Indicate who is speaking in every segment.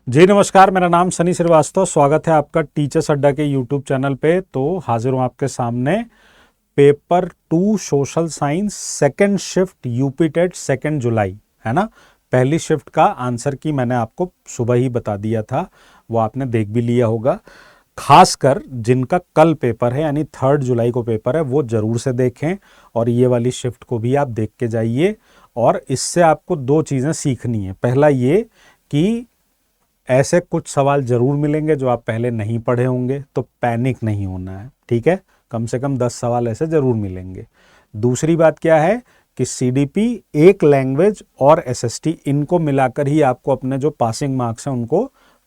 Speaker 1: जी नमस्कार, मेरा नाम सनी श्रीवास्तव। स्वागत है आपका टीचर्स अड्डा के यूट्यूब चैनल पे। तो हाजिर हूँ आपके सामने paper 2 social science second shift UP TET 2 जुलाई, है ना। पहली शिफ्ट का आंसर की मैंने आपको सुबह ही बता दिया था, वो आपने देख भी लिया होगा। खासकर जिनका कल पेपर है यानी 3 जुलाई को पेपर है वो ज़रूर से देखें और ये वाली शिफ्ट को भी आप देख के जाइए। और इससे आपको दो चीज़ें सीखनी है। पहला ये कि ऐसे कुछ सवाल जरूर मिलेंगे जो आप पहले नहीं पढ़े होंगे, तो पैनिक नहीं होना है, ठीक है। कम से कम 10 सवाल ऐसे जरूर मिलेंगे। दूसरी बात क्या है कि सीडीपी, एक लैंग्वेज और एसएसटी, इनको मिलाकर ही आपको अपने जो पासिंग मार्क्स हैं उनको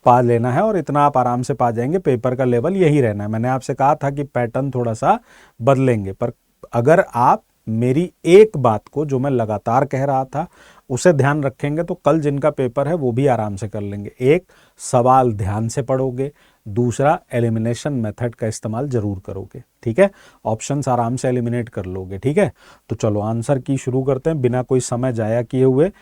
Speaker 1: पा लेना है और इतना आप आराम से पा जाएंगे। पेपर का लेवल यही रहना है। मैंने आपसे कहा था कि पैटर्न थोड़ा सा बदलेंगे, पर अगर आप मेरी एक बात को जो मैं लगातार कह रहा था उसे ध्यान रखेंगे तो कल जिनका पेपर है वो भी आराम से कर लेंगे। एक, सवाल ध्यान से पढ़ोगे। दूसरा, एलिमिनेशन मेथड का इस्तेमाल जरूर करोगे, ठीक है। ऑप्शंस आराम से एलिमिनेट कर लोगे, ठीक है। तो चलो आंसर की शुरू करते हैं बिना कोई समय जाया किए हुए।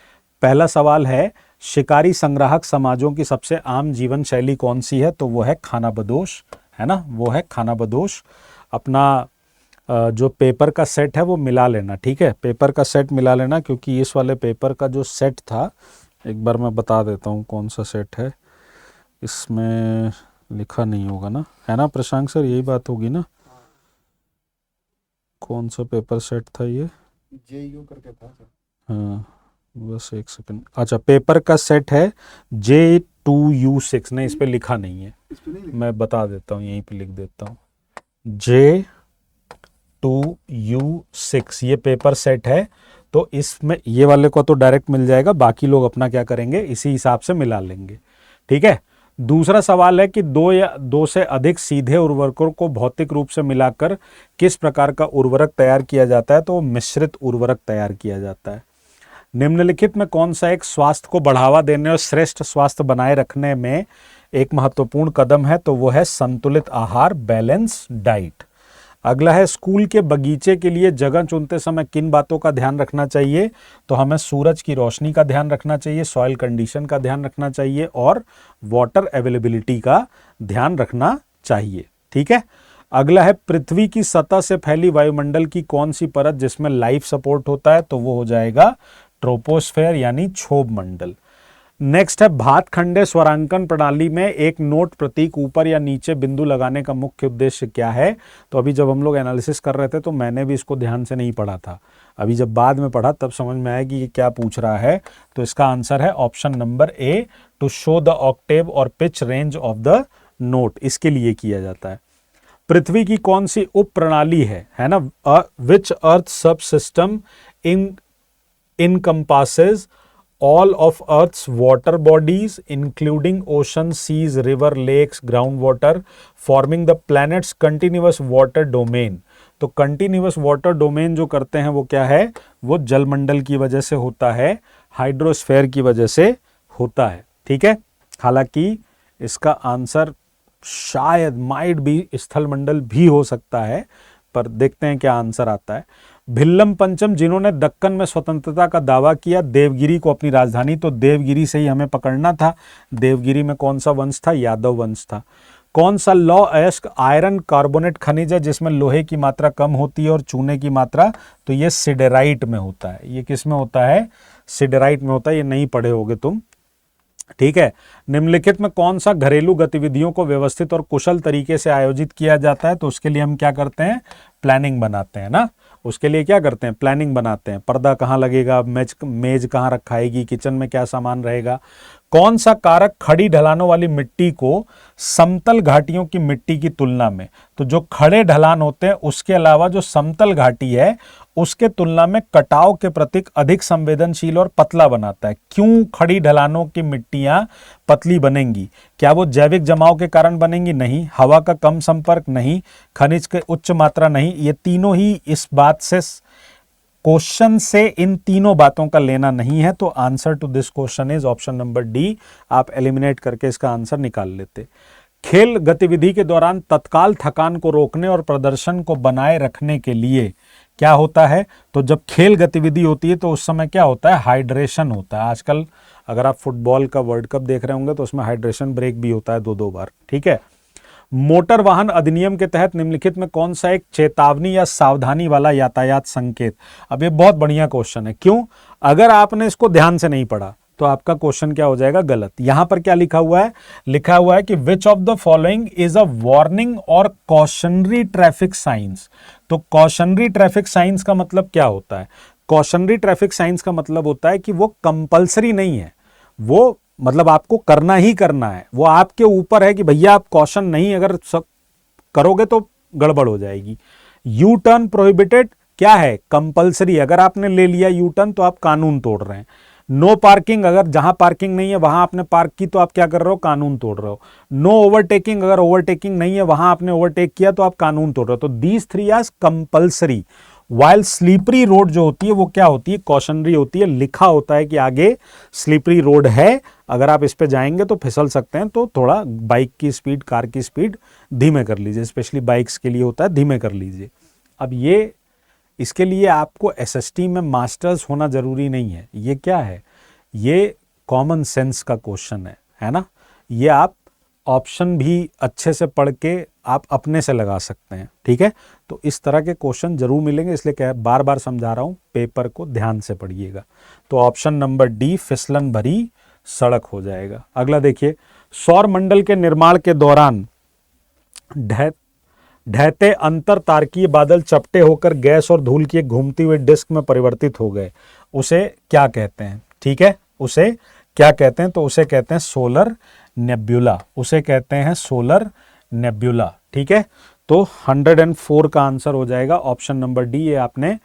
Speaker 1: पहला सवाल है, शिकारी संग्राहक समाजों की सबसे आम जीवन शैली कौन सी है? तो वो है खानाबदोश, है ना, वो है खानाबदोश। अपना जो पेपर का सेट है वो मिला लेना, ठीक है। पेपर का सेट मिला लेना, क्योंकि इस वाले पेपर का जो सेट था, एक बार मैं बता देता हूँ कौन सा सेट है। इसमें लिखा नहीं होगा ना, है ना प्रशांत सर, यही बात होगी ना। कौन सा पेपर सेट था ये?
Speaker 2: JU करके था सर।
Speaker 1: हाँ, बस एक सेकंड। अच्छा, पेपर का सेट है J2U6। नहीं, इस पे लिखा नहीं है।
Speaker 2: इस पे नहीं लिखा।
Speaker 1: मैं बता देता हूँ, यहीं पे लिख देता हूँ, J2U6 ये पेपर सेट है। तो इसमें ये वाले को तो डायरेक्ट मिल जाएगा, बाकी लोग अपना क्या करेंगे, इसी हिसाब से मिला लेंगे, ठीक है। दूसरा सवाल है कि दो या दो से अधिक सीधे उर्वरकों को भौतिक रूप से मिलाकर किस प्रकार का उर्वरक तैयार किया जाता है? तो मिश्रित उर्वरक तैयार किया जाता है। निम्नलिखित में कौन सा एक स्वास्थ्य को बढ़ावा देने और श्रेष्ठ स्वास्थ्य बनाए रखने में एक महत्वपूर्ण कदम है? तो वो है संतुलित आहार, बैलेंस डाइट। अगला है, स्कूल के बगीचे के लिए जगह चुनते समय किन बातों का ध्यान रखना चाहिए? तो हमें सूरज की रोशनी का ध्यान रखना चाहिए, सॉइल कंडीशन का ध्यान रखना चाहिए और वाटर अवेलेबिलिटी का ध्यान रखना चाहिए, ठीक है। अगला है, पृथ्वी की सतह से फैली वायुमंडल की कौन सी परत जिसमें लाइफ सपोर्ट होता है? तो वो हो जाएगा ट्रोपोस्फेयर यानी क्षोभ मंडल। नेक्स्ट है, भातखंडे स्वरांकन प्रणाली में एक नोट प्रतीक ऊपर या नीचे बिंदु लगाने का मुख्य उद्देश्य क्या है? तो अभी जब हम लोग एनालिसिस कर रहे थे तो मैंने भी इसको ध्यान से नहीं पढ़ा था। अभी जब बाद में पढ़ा तब समझ में आया कि ये क्या पूछ रहा है। तो इसका आंसर है option number A, to show the octave और pitch range of the note. इसके लिए किया जाता है। पृथ्वी की कौन सी उप प्रणाली है ना, विच अर्थ सब system in encompasses all of Earth's water bodies, including oceans, seas, river, lakes, groundwater, forming the planet's continuous water domain। तो कंटिन्यूअस वाटर डोमेन जो करते हैं वो क्या है? वो जलमंडल की वजह से होता है, हाइड्रोस्फेयर की वजह से होता है, ठीक है। हालांकि इसका आंसर शायद माइट भी स्थलमंडल भी हो सकता है, पर देखते हैं क्या आंसर आता है। भिल्लम पंचम जिन्होंने दक्कन में स्वतंत्रता का दावा किया, देवगिरी को अपनी राजधानी, तो देवगिरी से ही हमें पकड़ना था। देवगिरी में कौन सा वंश था? यादव वंश था। कौन सा लौ अयस्क आयरन कार्बोनेट खनिज है जिसमें लोहे की मात्रा कम होती है और चूने की मात्रा? तो ये सिडेराइट में होता है। ये किस में होता है? सिडेराइट में होता है। ये नहीं पढ़े होगे तुम, ठीक है। निम्नलिखित में कौन सा घरेलू गतिविधियों को व्यवस्थित और कुशल तरीके से आयोजित किया जाता है? तो उसके लिए हम क्या करते हैं? प्लानिंग बनाते हैं ना। उसके लिए क्या करते हैं? प्लानिंग बनाते हैं। पर्दा कहाँ लगेगा, मेज कहाँ रखाएगी, किचन में क्या सामान रहेगा। कौन सा कारक खड़ी ढलानों वाली मिट्टी को समतल घाटियों की मिट्टी की तुलना में, तो जो खड़े ढलान होते हैं उसके अलावा जो समतल घाटी है उसके तुलना में कटाव के प्रति अधिक संवेदनशील और पतला बनाता है? क्यों खड़ी ढलानों की मिट्टियां पतली बनेंगी? क्या वो जैविक जमाव के कारण बनेंगी? नहीं। हवा का कम संपर्क? नहीं। खनिज के उच्च मात्रा? नहीं। ये तीनों ही इस बात से, क्वेश्चन से इन तीनों बातों का लेना नहीं है। तो answer to this question is option number D. आप एलिमिनेट करके इसका आंसर निकाल लेते। खेल गतिविधि के दौरान तत्काल थकान को रोकने और प्रदर्शन को बनाए रखने के लिए क्या होता है, तो जब खेल गतिविधि होती है तो उस समय क्या होता है, हाइड्रेशन होता है। आजकल अगर आप फुटबॉल का वर्ल्ड कप देख रहे होंगे तो उसमें हाइड्रेशन ब्रेक भी होता है 2-2 बार, ठीक है। मोटर वाहन अधिनियम के तहत निम्नलिखित में कौन सा एक चेतावनी या सावधानी वाला यातायात संकेत। अब ये बहुत बढ़िया क्वेश्चन है, क्यों, अगर आपने इसको ध्यान से नहीं पढ़ा तो आपका क्वेश्चन क्या हो जाएगा, गलत। यहां पर क्या लिखा हुआ है, लिखा हुआ है कि which of the following is a warning और कॉशनरी ट्रैफिक साइंस। तो कॉशनरी ट्रैफिक साइंस का मतलब क्या होता है, कॉशनरी ट्रैफिक साइंस का मतलब होता है कि वो कंपलसरी नहीं है, वो मतलब आपको करना ही करना है, वो आपके ऊपर है कि भैया आप कॉशन नहीं अगर करोगे तो गड़बड़ हो जाएगी। यू टर्न प्रोहिबिटेड क्या है, कंपलसरी, अगर आपने ले लिया यू टर्न तो आप कानून तोड़ रहे हैं। नो पार्किंग, अगर जहां पार्किंग नहीं है वहां आपने पार्क की तो आप क्या कर रहे हो, कानून तोड़ रहे हो। नो ओवरटेकिंग, अगर ओवरटेकिंग नहीं है वहां आपने ओवरटेक किया तो आप कानून तोड़ रहे हो। तो these three are compulsory, while slippery road जो होती है वो क्या होती है, कॉशनरी होती है। लिखा होता है कि आगे स्लीपरी रोड है, अगर आप इस पे जाएंगे तो फिसल सकते हैं, तो थोड़ा बाइक की स्पीड, कार की स्पीड धीमे कर लीजिए, स्पेशली बाइक्स के लिए होता है, धीमे कर लीजिए। अब ये इसके लिए आपको एसएसटी में मास्टर्स होना जरूरी नहीं है, ये क्या है, ये कॉमन सेंस का क्वेश्चन है ना। ये आप ऑप्शन भी अच्छे से पढ़ के आप अपने से लगा सकते हैं, ठीक है। तो इस तरह के क्वेश्चन जरूर मिलेंगे, इसलिए क्या बार बार समझा रहा हूं, पेपर को ध्यान से पढ़िएगा। तो ऑप्शन नंबर डी फिसलन भरी सड़क हो जाएगा। अगला देखिए, सौर मंडल के निर्माण के दौरान ढहते अंतर तारकीय बादल चपटे होकर गैस और धूल की एक घूमती हुई डिस्क में परिवर्तित हो गए, उसे क्या कहते हैं, ठीक है, उसे क्या कहते हैं, तो उसे कहते हैं सोलर नेब्यूला, उसे कहते हैं सोलर नेब्यूला, ठीक है। तो 104 का आंसर हो जाएगा ऑप्शन नंबर डी, ये आपने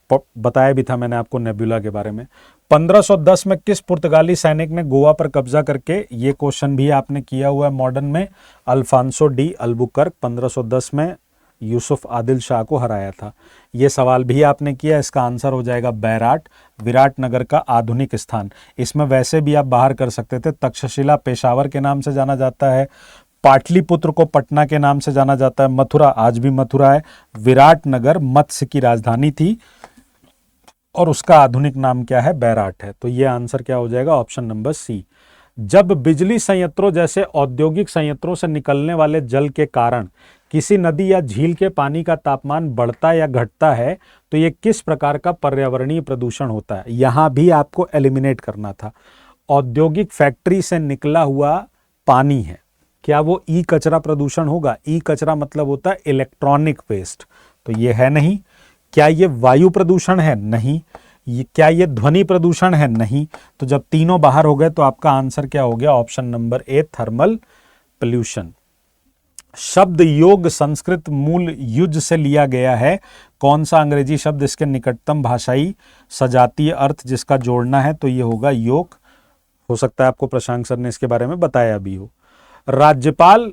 Speaker 1: बताया भी था मैंने आपको नेब्यूला के बारे में। 1510 में किस पुर्तगाली सैनिक ने गोवा पर कब्जा करके, ये क्वेश्चन भी आपने किया हुआ है मॉडर्न में, अल्फांसो डी अल्बुकर्क 1510 में यूसुफ आदिल शाह को हराया था। ये सवाल भी आपने किया, इसका आंसर हो जाएगा बैराट, विराट नगर का आधुनिक स्थान। इसमें वैसे भी आप बाहर कर सकते थे, तक्षशिला पेशावर के नाम से जाना जाता है, पाटलिपुत्र को पटना के नाम से जाना जाता है, मथुरा आज भी मथुरा है, विराट नगर मत्स्य की राजधानी थी और उसका आधुनिक नाम क्या है, बैराट है। तो ये आंसर क्या हो जाएगा, ऑप्शन नंबर सी। जब बिजली संयंत्रों जैसे औद्योगिक संयंत्रों से निकलने वाले जल के कारण किसी नदी या झील के पानी का तापमान बढ़ता या घटता है तो ये किस प्रकार का पर्यावरणीय प्रदूषण होता है। यहां भी आपको एलिमिनेट करना था। औद्योगिक फैक्ट्री से निकला हुआ पानी है, क्या वो ई कचरा प्रदूषण होगा, ई कचरा मतलब होता है इलेक्ट्रॉनिक वेस्ट, तो ये है नहीं। क्या ये वायु प्रदूषण है, नहीं। क्या ये ध्वनि प्रदूषण है, नहीं। तो जब तीनों बाहर हो गए तो आपका आंसर क्या हो गया, ऑप्शन नंबर ए थर्मल पोल्यूशन। शब्द योग संस्कृत मूल युज से लिया गया है, कौन सा अंग्रेजी शब्द इसके निकटतम भाषाई सजातीय अर्थ जिसका जोड़ना है, तो ये होगा योग। हो सकता है आपको प्रशांक सर ने इसके बारे में बताया भी हो। राज्यपाल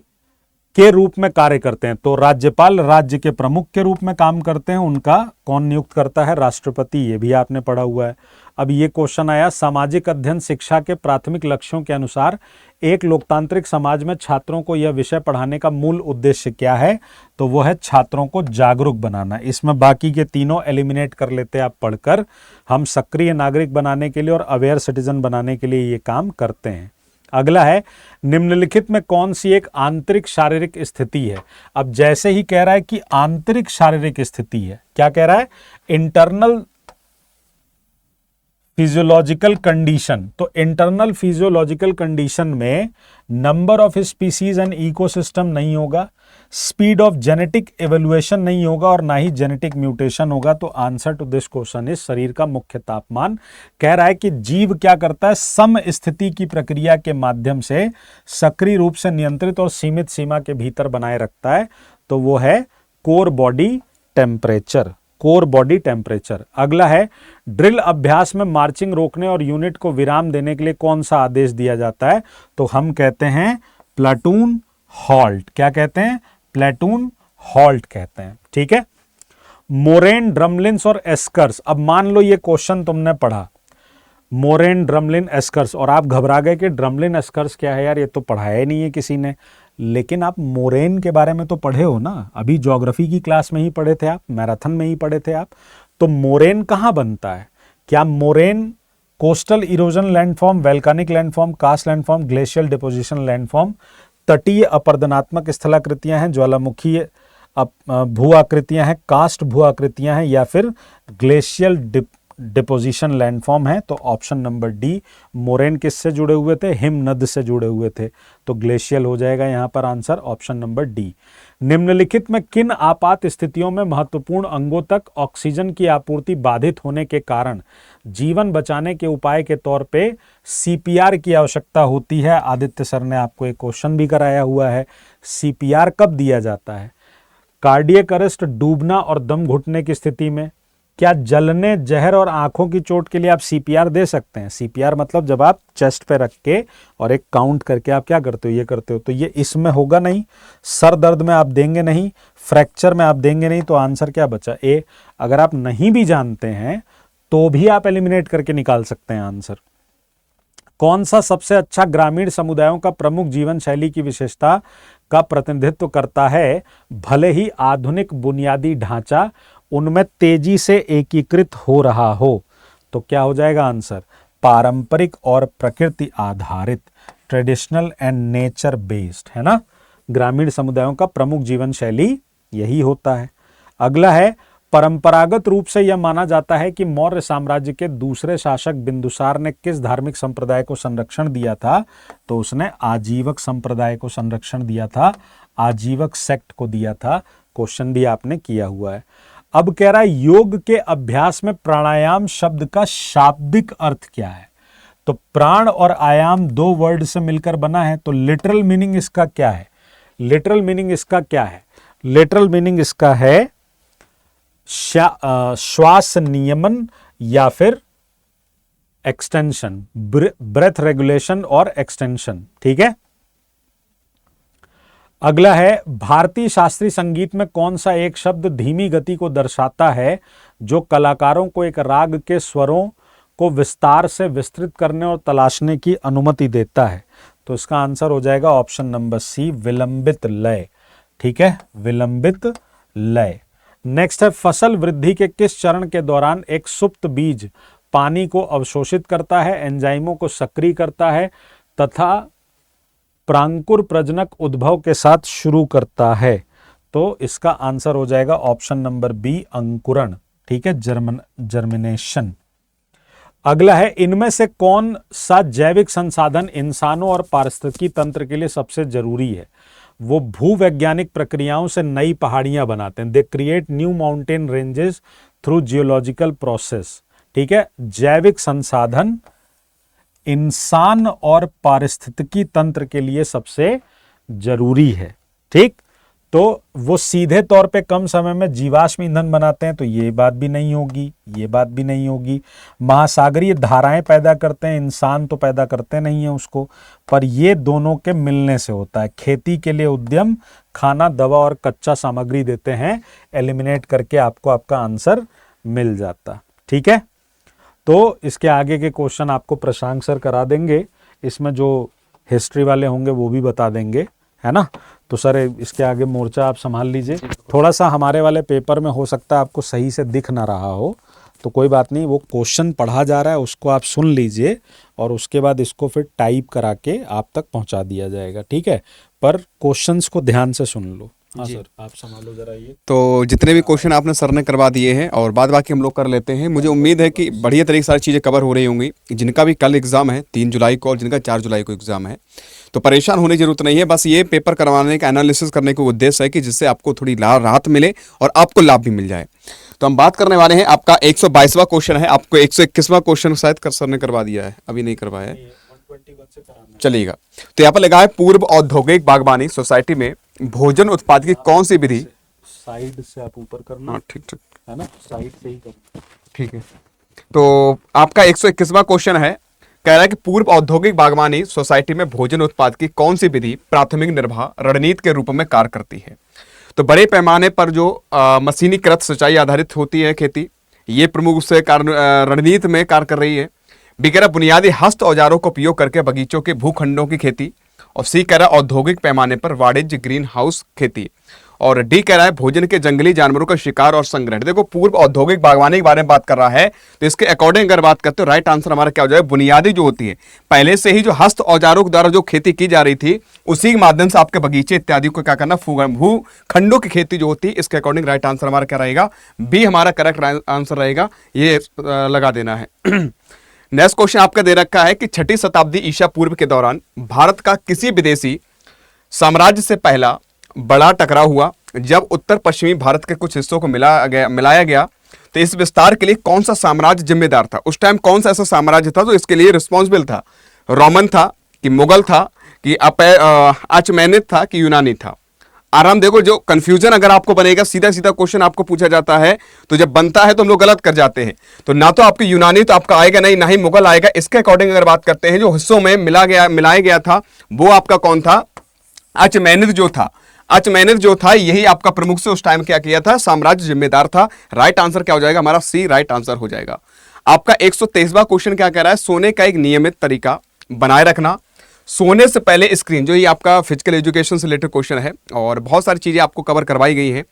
Speaker 1: के रूप में कार्य करते हैं, तो राज्यपाल राज्य के प्रमुख के रूप में काम करते हैं, उनका कौन नियुक्त करता है, राष्ट्रपति, ये भी आपने पढ़ा हुआ है। अब ये क्वेश्चन आया, सामाजिक अध्ययन शिक्षा के प्राथमिक लक्ष्यों के अनुसार एक लोकतांत्रिक समाज में छात्रों को यह विषय पढ़ाने का मूल उद्देश्य क्या है, तो वो है छात्रों को जागरूक बनाना। इसमें बाकी के तीनों एलिमिनेट कर लेते हैं आप पढ़कर, हम सक्रिय नागरिक बनाने के लिए और अवेयर सिटीजन बनाने के लिए ये काम करते हैं। अगला है, निम्नलिखित में कौन सी एक आंतरिक शारीरिक स्थिति है। अब जैसे ही कह रहा है कि आंतरिक शारीरिक स्थिति है, क्या कह रहा है, इंटरनल फिजियोलॉजिकल कंडीशन। तो इंटरनल फिजियोलॉजिकल कंडीशन में number of species and ecosystem नहीं होगा, स्पीड ऑफ जेनेटिक एवोल्यूशन नहीं होगा और ना ही जेनेटिक म्यूटेशन होगा। तो answer to this question is शरीर का मुख्य तापमान। कह रहा है कि जीव क्या करता है, सम स्थिति की प्रक्रिया के माध्यम से सक्रिय रूप से नियंत्रित और सीमित सीमा के भीतर बनाए रखता है, तो वो है core body temperature, core body temperature. अगला है, ड्रिल अभ्यास में मार्चिंग रोकने और यूनिट को विराम देने के लिए कौन सा आदेश दिया जाता है, तो हम कहते हैं प्लाटून हॉल्ट। क्या कहते हैं, प्लाटून हॉल्ट कहते हैं, ठीक है। मोरेन, ड्रमलिन्स और एस्कर्स। अब मान लो ये क्वेश्चन तुमने पढ़ा, मोरेन, ड्रमलिन, एस्कर्स, और आप घबरा गए कि ड्रमलिन एस्कर्स क्या है यार, ये तो पढ़ाया ही नहीं है किसी ने। लेकिन आप मोरेन के बारे में तो पढ़े हो ना, अभी ज्योग्राफी की क्लास में ही पढ़े थे आप, मैराथन में ही पढ़े थे आप। तो मोरेन कहाँ बनता है? क्या moraine coastal erosion landform, volcanic landform, karst landform, glacial deposition landform, तटीय अपरदनात्मक स्थलाकृतियां हैं, ज्वालामुखी भू आकृतियां हैं, कास्ट भू आकृतियां हैं, या फिर ग्लेशियल डिपोजिशन लैंडफॉर्म है? तो ऑप्शन नंबर डी, मोरेन किससे जुड़े हुए थे? हिम नद से जुड़े हुए थे, तो ग्लेशियल हो जाएगा यहां पर आंसर ऑप्शन नंबर डी। निम्नलिखित में किन आपात स्थितियों में महत्वपूर्ण अंगों तक ऑक्सीजन की आपूर्ति बाधित होने के कारण जीवन बचाने के उपाय के तौर पे सीपीआर की आवश्यकता होती है? आदित्य सर ने आपको एक क्वेश्चन भी कराया हुआ है, सीपीआर कब दिया जाता है? कार्डियक अरेस्ट, डूबना और दम घुटने की स्थिति में? क्या जलने, जहर और आंखों की चोट के लिए आप सीपीआर दे सकते हैं? सीपीआर मतलब जब आप चेस्ट पे रख के और एक काउंट करके आप क्या करते हो, ये करते हो, तो ये इसमें होगा नहीं। सर दर्द में आप देंगे नहीं, फ्रैक्चर में आप देंगे नहीं, तो आंसर क्या बचा? ए। अगर आप नहीं भी जानते हैं तो भी आप एलिमिनेट करके निकाल सकते हैं आंसर। कौन सा सबसे अच्छा ग्रामीण समुदायों का प्रमुख जीवन शैली की विशेषता का प्रतिनिधित्व करता है? भले ही आधुनिक बुनियादी ढांचा उनमें तेजी से एकीकृत हो रहा हो, तो क्या हो जाएगा आंसर? पारंपरिक और प्रकृति आधारित, ट्रेडिशनल एंड नेचर बेस्ड, है ना। ग्रामीण समुदायों का प्रमुख जीवन शैली यही होता है। अगला है, परंपरागत रूप से यह माना जाता है कि मौर्य साम्राज्य के दूसरे शासक बिंदुसार ने किस धार्मिक संप्रदाय को संरक्षण दिया था? तो उसने आजीवक संप्रदाय को संरक्षण दिया था, आजीवक सेक्ट को दिया था। क्वेश्चन भी आपने किया हुआ है। अब कह रहा है योग के अभ्यास में प्राणायाम शब्द का शाब्दिक अर्थ क्या है? तो प्राण और आयाम दो वर्ड से मिलकर बना है, तो लिटरल मीनिंग इसका क्या है? लिटरल मीनिंग इसका क्या है? लिटरल मीनिंग इसका है श्वास नियमन या फिर एक्सटेंशन, ब्रेथ रेगुलेशन और एक्सटेंशन, ठीक है। अगला है, भारतीय शास्त्रीय संगीत में कौन सा एक शब्द धीमी गति को दर्शाता है जो कलाकारों को एक राग के स्वरों को विस्तार से विस्तृत करने और तलाशने की अनुमति देता है? तो इसका आंसर हो जाएगा ऑप्शन नंबर सी, विलंबित लय, ठीक है, विलंबित लय। नेक्स्ट है, फसल वृद्धि के किस चरण के दौरान एक सुप्त बीज पानी को अवशोषित करता है, एंजाइमों को सक्रिय करता है तथा प्रांकुर प्रजनक उद्भव के साथ शुरू करता है? तो इसका आंसर हो जाएगा ऑप्शन नंबर बी, अंकुरण, ठीक है, जर्मिनेशन। अगला है, इनमें से कौन सा जैविक संसाधन इंसानों और पारिस्थितिकी तंत्र के लिए सबसे जरूरी है? वो भूवैज्ञानिक प्रक्रियाओं से नई पहाड़ियां बनाते हैं, they create new mountain ranges through geological process, ठीक है। जैविक संसाधन इंसान और पारिस्थितिकी तंत्र के लिए सबसे जरूरी है, ठीक। तो वो सीधे तौर पे कम समय में जीवाश्म ईंधन बनाते हैं, तो ये बात भी नहीं होगी, ये बात भी नहीं होगी। महासागरीय धाराएं पैदा करते हैं, इंसान तो पैदा करते नहीं है उसको, पर ये दोनों के मिलने से होता है। खेती के लिए उद्यम, खाना, दवा और कच्चा सामग्री देते हैं। एलिमिनेट करके आपको आपका आंसर मिल जाता, ठीक है। तो इसके आगे के क्वेश्चन आपको प्रशांक सर करा देंगे, इसमें जो हिस्ट्री वाले होंगे वो भी बता देंगे, है ना। तो सर इसके आगे मोर्चा आप संभाल लीजिए। थोड़ा सा हमारे वाले पेपर में हो सकता है आपको सही से दिख ना रहा हो, तो कोई बात नहीं, वो क्वेश्चन पढ़ा जा रहा है उसको आप सुन लीजिए और उसके बाद इसको फिर टाइप करा के आप तक पहुंचा दिया जाएगा, ठीक है। पर क्वेश्चंस को ध्यान से सुन लो। हाँ सर, आप संभालो जरा ये।
Speaker 3: तो जितने भी क्वेश्चन आपने सर ने करवा दिए हैं और बाद बाकी हम लोग कर लेते हैं। मुझे उम्मीद है कि बढ़िया तरीके से सारी चीज़ें कवर हो रही होंगी। जिनका भी कल एग्जाम है 3 जुलाई को और जिनका 4 जुलाई को एग्जाम है, तो परेशान होने की जरूरत नहीं है। बस ये पेपर करवाने का एनालिसिस करने का उद्देश्य है कि जिससे आपको थोड़ी राहत मिले और आपको लाभ भी मिल जाए। तो हम बात करने वाले हैं, आपका 122वां क्वेश्चन है। आपको 121वां क्वेश्चन शायद सर ने करवा दिया है, अभी नहीं करवाया है, चलिएगा। तो यहाँ पर लगा है, पूर्व औद्योगिक बागवानी सोसाइटी में भोजन उत्पाद की कौन सी विधि?
Speaker 1: साइड से आप ऊपर करना,
Speaker 3: हाँ ठीक ठीक
Speaker 1: है ना, साइड से ही करना,
Speaker 3: ठीक है। तो आपका 121वां क्वेश्चन है, कह रहा है कि पूर्व औद्योगिक बागवानी सोसाइटी में भोजन उत्पाद की कौन सी विधि प्राथमिक निर्वाह रणनीति के रूप में कार्य करती है? तो बड़े पैमाने पर जो मशीनीकृत सिंचाई आधारित होती है खेती, ये प्रमुख रूप से रणनीति में कार्य कर रही है। बिगैर बुनियादी हस्त औजारों का उपयोग करके बगीचों के भूखंडों की खेती और सी कह रहा है औद्योगिक पैमाने पर वाणिज्य ग्रीन हाउस खेती, और डी कह रहा है भोजन के जंगली जानवरों का शिकार और संग्रहण। देखो पूर्व औद्योगिक बागवानी के बारे में बात कर रहा है, तो इसके अकॉर्डिंग अगर बात करते हो राइट आंसर हमारा क्या हो जाएगा, बुनियादी जो होती है पहले से ही जो हस्त औजारों के द्वारा जो खेती की जा रही थी उसी के माध्यम से आपके बगीचे इत्यादि को क्या करना, भूखंडों की खेती जो होती है, इसके अकॉर्डिंग राइट आंसर हमारा क्या रहेगा, बी हमारा करेक्ट आंसर रहेगा, ये लगा देना है। नेक्स्ट क्वेश्चन आपका दे रखा है कि 6ठी शताब्दी ईसा पूर्व के दौरान भारत का किसी विदेशी साम्राज्य से पहला बड़ा टकराव हुआ जब उत्तर पश्चिमी भारत के कुछ हिस्सों को मिलाया गया, तो इस विस्तार के लिए कौन सा साम्राज्य जिम्मेदार था? उस टाइम कौन सा ऐसा साम्राज्य था जो इसके लिए रिस्पॉन्सिबल था? रोमन था कि मुगल था कि अचमेनिद था कि यूनानी था? आराम देखो, जो कंफ्यूजन अगर आपको बनेगा, सीधा सीधा क्वेश्चन आपको पूछा जाता है तो जब बनता है तो हम लोग गलत कर जाते हैं। तो ना तो आपकी यूनानी तो आपका आएगा नहीं, ना ही मुगल आएगा। इसके अकॉर्डिंग अगर बात करते हैं जो हिस्सों में मिलाया गया था वो आपका कौन था, अचमेनिद जो था। अचमेनिद जो था यही आपका प्रमुख से उस टाइम क्या किया था, साम्राज्य जिम्मेदार था। राइट आंसर क्या हो जाएगा हमारा, सी राइट आंसर हो जाएगा। आपका 123वां क्वेश्चन क्या कह रहा है, सोने का एक नियमित तरीका बनाए रखना। सोने से पहले स्क्रीन, जो ये आपका फिजिकल एजुकेशन से रिलेटेड क्वेश्चन है और बहुत सारी चीजें आपको कवर करवाई गई हैं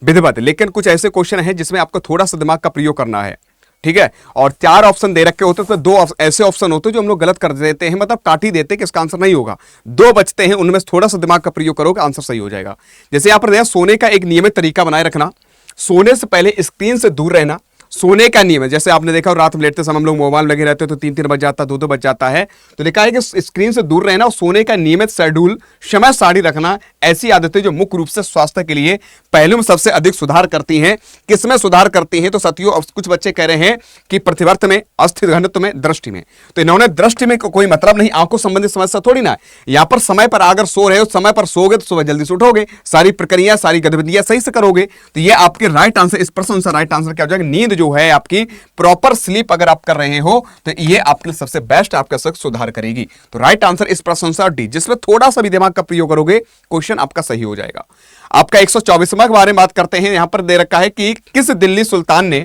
Speaker 3: विधिवत, लेकिन कुछ ऐसे क्वेश्चन हैं जिसमें आपको थोड़ा सा दिमाग का प्रयोग करना है, ठीक है। और 4 ऑप्शन दे रखे होते हैं, तो 2 ऐसे ऑप्शन होते हैं जो हम लोग गलत कर देते हैं, मतलब काट ही देते हैं कि इसका आंसर नहीं होगा। 2 बचते हैं, उनमें से थोड़ा सा दिमाग का प्रयोग करोगे आंसर सही हो जाएगा। जैसे यहां पर देखा, सोने का एक नियमित तरीका बनाए रखना, सोने से पहले स्क्रीन से दूर रहना, सोने का नियम है। जैसे आपने देखा रात में लेटते समय हम लोग मोबाइल लगे रहते हैं तो 3-3 बज जाता है, 2-2 बज जाता है, तो लिखा है कि स्क्रीन से दूर रहना और सोने का नियमित शेड्यूल, समय सारणी रखना, ऐसी आदतें जो मुख्य रूप से स्वास्थ्य के लिए पहलू में सबसे अधिक सुधार करती हैं। किसमें सुधार करती हैं? तो साथियों अब कुछ बच्चे कह रहे हैं कि प्रतिवर्त में, अस्थिर घनत्व में, दृष्टि में। तो इन्होंने दृष्टि में कोई मतलब नहीं, आंखों संबंधित समस्या थोड़ी ना है। यहां पर समय पर अगर सो रहे हो, समय पर सोगे तो सुबह जल्दी से उठोगे, सारी प्रक्रिया सारी गतिविधियां सही से करोगे। तो ये आपके राइट आंसर, इस प्रश्न से राइट आंसर क्या हो जाएगा, नींद जो है आपकी प्रॉपर स्लीप अगर आप कर रहे हो तो ये आपके लिए सबसे बेस्ट आपका सुधार करेगी। तो राइट आंसर इस प्रश्न से डी, जिसमें थोड़ा सा भी दिमाग का प्रयोग करोगे क्वेश्चन आपका सही हो जाएगा। आपका 124वां के बारे में बात करते हैं। यहां पर दे रखा है कि किस दिल्ली सुल्तान ने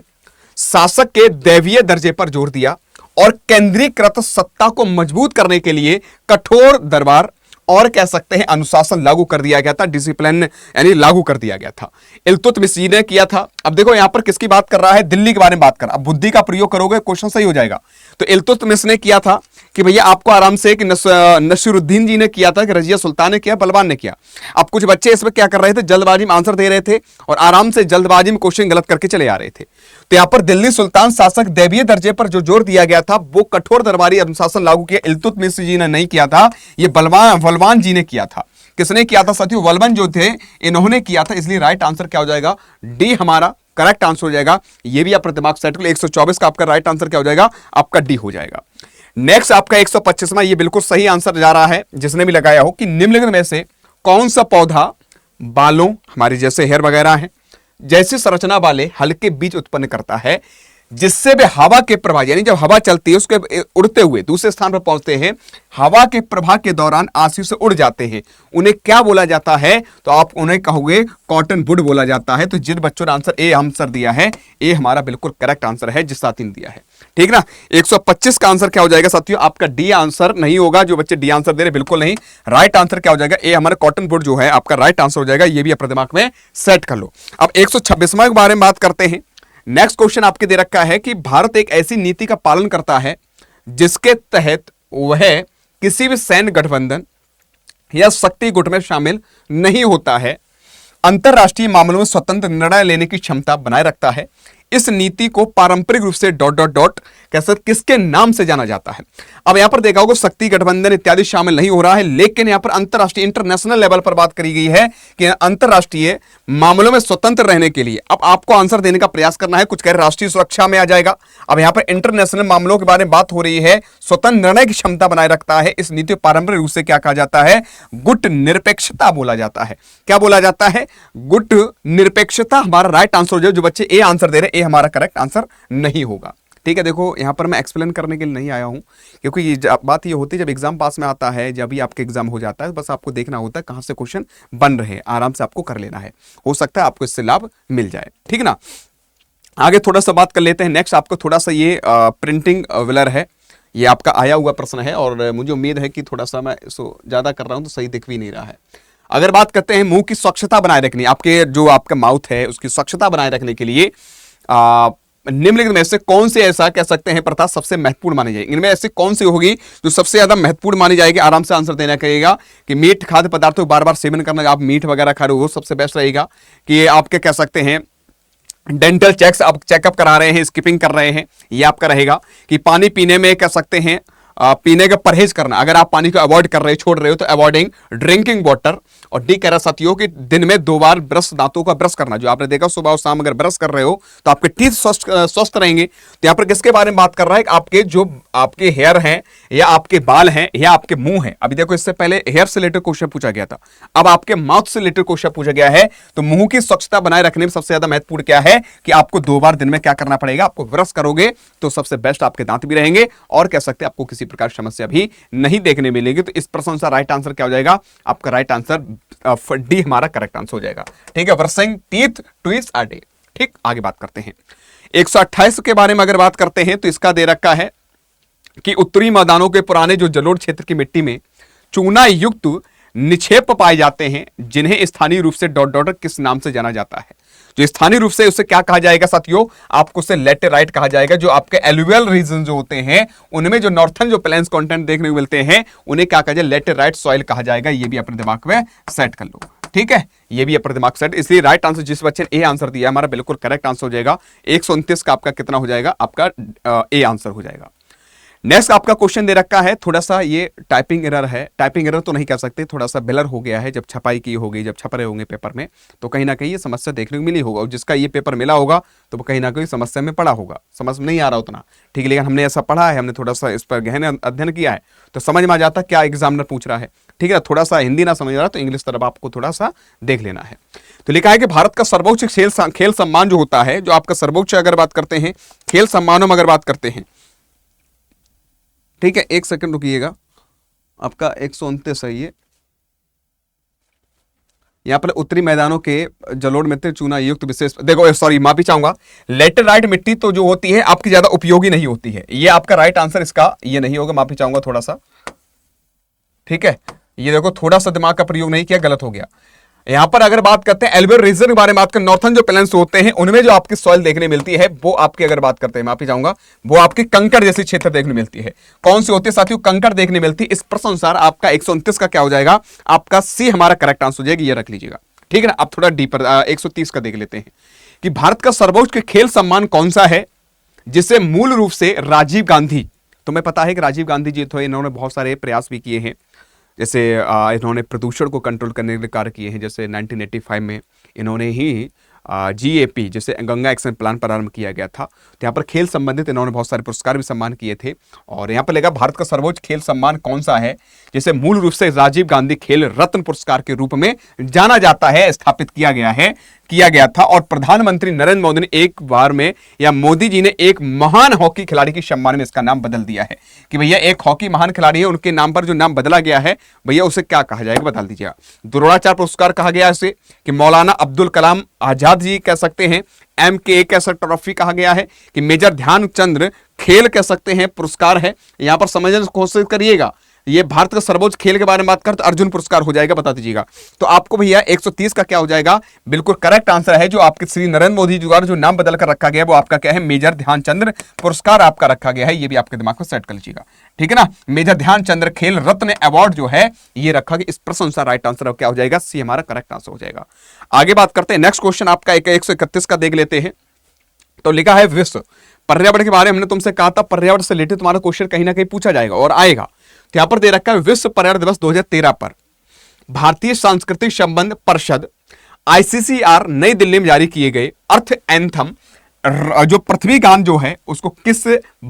Speaker 3: शासक के दैवीय दर्जे पर जोर दिया और केंद्रीकृत सत्ता को मजबूत करने के लिए कठोर दरबार और कह सकते हैं अनुशासन लागू कर दिया गया था, डिसिप्लिन यानी लागू कर दिया गया था। इल्तुतमिश जी ने किया था। अब देखो यहां पर किसकी बात कर रहा है, दिल्ली के बारे में बात कर रहा है। अब बुद्धि का प्रयोग करोगे क्वेश्चन सही हो जाएगा। तो इल्तुतमिश ने किया था कि भैया आपको आराम से, कि नसीरुद्दीन जी ने किया था, कि रजिया सुल्तान ने किया, बलवान ने किया। अब कुछ बच्चे इसमें क्या कर रहे थे, जल्दबाजी में आंसर दे रहे थे और आराम से जल्दबाजी में क्वेश्चन गलत करके चले आ रहे थे। तो यहां पर दिल्ली सुल्तान शासक दैवीय दर्जे पर जो जोर दिया गया था वो कठोर दरबारी अनुशासन लागू किया, इल्तुतमिश जी ने नहीं किया था, ये बलवान जी ने किया था। किसने किया था साथियों, बलवान जो थे इन्होंने किया था। इसलिए राइट आंसर क्या हो जाएगा, डी हमारा करेक्ट आंसर हो जाएगा। ये भी आप दिमाग सेट कर, 124 का आपका राइट आंसर क्या हो जाएगा, आपका डी हो जाएगा। नेक्स्ट आपका 125वां, ये बिल्कुल सही आंसर जा रहा है जिसने भी लगाया हो, कि निम्नलिखित में से कौन सा पौधा बालों, हमारे जैसे हेयर वगैरह है, जैसी संरचना वाले हल्के बीज उत्पन्न करता है, जिससे वे हवा के प्रवाह, यानी जब हवा चलती है उसके उड़ते हुए दूसरे स्थान पर पहुंचते हैं, हवा के प्रवाह के दौरान आंसू से उड़ जाते हैं, उन्हें क्या बोला जाता है? तो आप उन्हें कहोगे कॉटन वुड बोला जाता है। तो जिन बच्चों ने आंसर ए आंसर दिया है, ए हमारा बिल्कुल करेक्ट आंसर है, जिस साथी ने दिया है, ठीक ना। 125 का आंसर क्या हो जाएगा साथियों, आपका डी आंसर नहीं होगा। जो बच्चे डी आंसर दे रहे बिल्कुल नहीं, राइट आंसर क्या हो जाएगा, ए हमारा कॉटन वुड जो है आपका राइट आंसर हो जाएगा। ये भी अपने दिमाग में सेट कर लो। अब 126वां के बारे में बात करते हैं। नेक्स्ट क्वेश्चन आपके दे रखा है कि भारत एक ऐसी नीति का पालन करता है जिसके तहत वह किसी भी सैन्य गठबंधन या शक्ति गुट में शामिल नहीं होता है, अंतरराष्ट्रीय मामलों में स्वतंत्र निर्णय लेने की क्षमता बनाए रखता है। इस नीति को पारंपरिक रूप से ... कैसे किसके नाम से जाना जाता है? अब यहां पर देखा होगा शक्ति गठबंधन इत्यादि शामिल नहीं हो रहा है, लेकिन यहां पर अंतरराष्ट्रीय इंटरनेशनल लेवल पर बात करी गई है कि अंतरराष्ट्रीय मामलों में स्वतंत्र रहने के लिए अब आपको आंसर देने का प्रयास करना है। कुछ कह रहे राष्ट्रीय सुरक्षा में आ जाएगा। अब यहां पर इंटरनेशनल मामलों के बारे में बात हो रही है, स्वतंत्र निर्णय की क्षमता बनाए रखता है। इस नीति को पारंपरिक रूप से क्या कहा जाता है, गुट निरपेक्षता बोला जाता है। क्या बोला जाता है, गुट निरपेक्षता हमारा राइट आंसर हो जाए। जो बच्चे ए आंसर दे रहे, ए हमारा करेक्ट आंसर नहीं होगा, ठीक है। देखो यहां पर मैं एक्सप्लेन करने के लिए नहीं आया हूं, क्योंकि ये बात ये होती है जब एग्जाम पास में आता है, जब भी आपके एग्जाम हो जाता है, बस आपको देखना होता है कहां से क्वेश्चन बन रहे हैं, आराम से आपको कर लेना है, हो सकता है आपको इससे लाभ मिल जाए, ठीक ना। आगे थोड़ा सा बात कर लेते हैं। नेक्स्ट आपको थोड़ा सा ये प्रिंटिंग व्हीलर है, ये आपका आया हुआ प्रश्न है और मुझे उम्मीद है कि थोड़ा सा मैं इसको ज़्यादा कर रहा हूं तो सही दिख भी नहीं रहा है। अगर बात करते हैं मुंह की स्वच्छता बनाए रखनी, आपके जो आपका माउथ है उसकी स्वच्छता बनाए रखने के लिए निम्नलिखित में से कौन से ऐसा कह सकते हैं प्रथा सबसे महत्वपूर्ण मानी जाएगी? इनमें ऐसी कौन सी होगी जो सबसे ज्यादा महत्वपूर्ण मानी जाएगी? आराम से आंसर देना कहिएगा कि मीट खाद्य पदार्थों बार बार सेवन करना, आप मीट वगैरह खा रहे हो वो सबसे बेस्ट रहेगा, कि आपके कह सकते हैं डेंटल चेक्स आप चेकअप करा रहे हैं, स्किपिंग कर रहे हैं, ये आपका रहेगा, कि पानी पीने में कह सकते हैं पीने का परहेज करना, अगर आप पानी को अवॉइड कर रहे हो छोड़ रहे हो तो अवॉइडिंग ड्रिंकिंग वाटर। और डी कह रहा साथियों कि दिन में 2 बार ब्रश, दांतों का ब्रश करना, जो आपने देखा सुबह और शाम अगर ब्रश कर रहे हो तो आपके टीथ स्वस्थ रहेंगे। तो यहां पर किसके बारे में बात कर रहा है? आपके जो आपके हेयर हैं या आपके बाल हैं या आपके मुंह है। अभी देखो इससे पहले हेयर से रिलेटेड क्वेश्चन पूछा गया था, अब आपके माउथ से रिलेटेड क्वेश्चन पूछा गया है। तो मुंह की स्वच्छता बनाए रखने में सबसे ज्यादा महत्वपूर्ण क्या है कि आपको 2 बार दिन में क्या करना पड़ेगा? आपको ब्रश करोगे तो सबसे बेस्ट आपके दांत भी रहेंगे और कह सकते हैं आपको किसी प्रकार की समस्या भी नहीं देखने मिलेगी। तो इस प्रश्न का राइट आंसर क्या हो जाएगा? आपका राइट आंसर डी हमारा करेक्ट आंसर हो जाएगा। ठीक है, brushing teeth twice a day. ठीक, आगे बात करते हैं 128 के बारे में अगर बात करते हैं तो इसका दे रखा है कि उत्तरी मैदानों के पुराने जो जलोढ़ क्षेत्र की मिट्टी में चूना युक्त निक्षेप पाए जाते हैं, जिन्हें स्थानीय रूप से डॉट डॉट किस नाम से जाना जाता है? जो स्थानीय रूप से उसे क्या कहा जाएगा साथियों? आपको उसे लेटेराइट कहा जाएगा। जो आपके एलुवियल रीजन जो होते हैं उनमें जो नॉर्थन जो प्लेन्स कंटेंट देखने को मिलते हैं उन्हें क्या कहा जाए? लेटेराइट सॉइल कहा जाएगा। ये भी अपने दिमाग में सेट कर लो। ठीक है, ये भी अपने दिमाग सेट। इसलिए राइट आंसर जिस बच्चे ने ए आंसर दिया हमारा बिल्कुल करेक्ट आंसर हो जाएगा। 129 का आपका कितना हो जाएगा? आपका ए आंसर हो जाएगा। नेक्स्ट आपका क्वेश्चन दे रखा है, थोड़ा सा ये टाइपिंग एरर है, टाइपिंग एरर तो नहीं कह सकते, थोड़ा सा ब्लर हो गया है। जब छपाई की होगी, जब छप रहे होंगे पेपर में तो कहीं ना कहीं ये समस्या देखने को मिली होगा, और जिसका ये पेपर मिला होगा तो वो कहीं ना कहीं समस्या में पड़ा होगा, समझ में नहीं आ रहा उतना। ठीक है, लेकिन हमने ऐसा पढ़ा है, हमने थोड़ा सा इस पर गहन अध्ययन किया है तो समझ में आ जाता क्या एग्जामिनर पूछ रहा है। ठीक है, थोड़ा सा हिंदी ना समझ रहा तो इंग्लिश तरफ आपको थोड़ा सा देख लेना है। तो लिखा है कि भारत का सर्वोच्च खेल सम्मान जो होता है, जो आपका सर्वोच्च अगर बात करते हैं खेल सम्मानों में अगर बात करते हैं, ठीक है, एक सेकंड रुकिएगा, आपका 129 है ये। यहां पर उत्तरी मैदानों के जलोढ़ मिट्टी चूना युक्त विशेष, देखो सॉरी माफी चाहूंगा, लेटेराइट मिट्टी तो जो होती है आपकी ज्यादा उपयोगी नहीं होती है, ये आपका राइट आंसर इसका ये नहीं होगा, माफी चाहूंगा थोड़ा सा। ठीक है, ये देखो थोड़ा सा दिमाग का प्रयोग नहीं किया, गलत हो गया। यहां पर अगर बात करते हैं एल्बर्ट रीजन के बारे में बात करें, नॉर्थन जो प्लेन्स होते हैं उनमें जो आपकी सॉइल देखने मिलती है वो आपकी अगर बात करते हैं, माफी चाहूंगा, वो आपकी कंकड़ जैसी क्षेत्र देखने मिलती है। कौन सी होती है साथियों? कंकड़ देखने मिलती है। इस प्रश्न अनुसार आपका 129 का क्या हो जाएगा? आपका सी हमारा करेक्ट आंसर हो जाएगा, ये रख लीजिएगा। ठीक है ना, अब थोड़ा डीपर 130 का देख लेते हैं कि भारत का सर्वोच्च खेल सम्मान कौन सा है जिसे मूल रूप से राजीव गांधी, तुम्हें पता है कि राजीव गांधी जी थे, इन्होंने बहुत सारे प्रयास भी किए हैं, जैसे इन्होंने प्रदूषण को कंट्रोल करने के कार्य किए हैं। जैसे 1985 में इन्होंने ही GAP जैसे गंगा एक्शन प्लान प्रारंभ किया गया था। तो यहाँ पर खेल संबंधित इन्होंने बहुत सारे पुरस्कार भी सम्मान किए थे। और यहाँ पर लेगा भारत का सर्वोच्च खेल सम्मान कौन सा है जिसे मूल रूप से राजीव गांधी खेल रत्न पुरस्कार के रूप में जाना जाता है, स्थापित किया गया था। और प्रधानमंत्री नरेंद्र मोदी ने एक बार में, या मोदी जी ने एक महान हॉकी खिलाड़ी के सम्मान में इसका नाम बदल दिया है कि भैया एक हॉकी महान खिलाड़ी है, उनके नाम पर जो नाम बदला गया है भैया उसे क्या कहा जाएगा बता दीजिएगा। द्रोणाचार्य पुरस्कार कहा गया इसे, कि मौलाना अब्दुल कलाम आजाद जी कह सकते हैं, MK कैसे ट्रॉफी कहा गया है, कि मेजर ध्यानचंद खेल कह सकते हैं पुरस्कार है। यहां पर समझने की कोशिश करिएगा, ये भारत का सर्वोच्च खेल के बारे में बात कर तो अर्जुन पुरस्कार हो जाएगा, बता दीजिएगा। तो आपको भैया 130 का क्या हो जाएगा? बिल्कुल करेक्ट आंसर है। जो आपके श्री नरेंद्र मोदी जी द्वारा जो नाम बदल कर रखा गया है वो आपका क्या है? मेजर ध्यानचंद पुरस्कार आपका रखा गया है। ये भी आपके दिमाग को सेट कर लीजिएगा। ठीक है ना, मेजर ध्यानचंद खेल रत्न अवार्ड जो है ये रखा गया। इस प्रश्न अनुसार राइट आंसर क्या हो जाएगा? सी हमारा करेक्ट आंसर हो जाएगा। आगे बात करते हैं, नेक्स्ट क्वेश्चन आपका 131 का देख लेते हैं। तो लिखा है विश्व पर्यावरण के बारे में हमने तुमसे कहा था पर्यावरण से रिलेटेड तुम्हारा क्वेश्चन कहीं ना कहीं पूछा जाएगा और आएगा। तो यहां पर दे रखा है विश्व पर्यावरण दिवस 2013 पर भारतीय सांस्कृतिक संबंध परिषद ICCR नई दिल्ली में जारी किए गए अर्थ एंथम जो पृथ्वी गान जो है उसको किस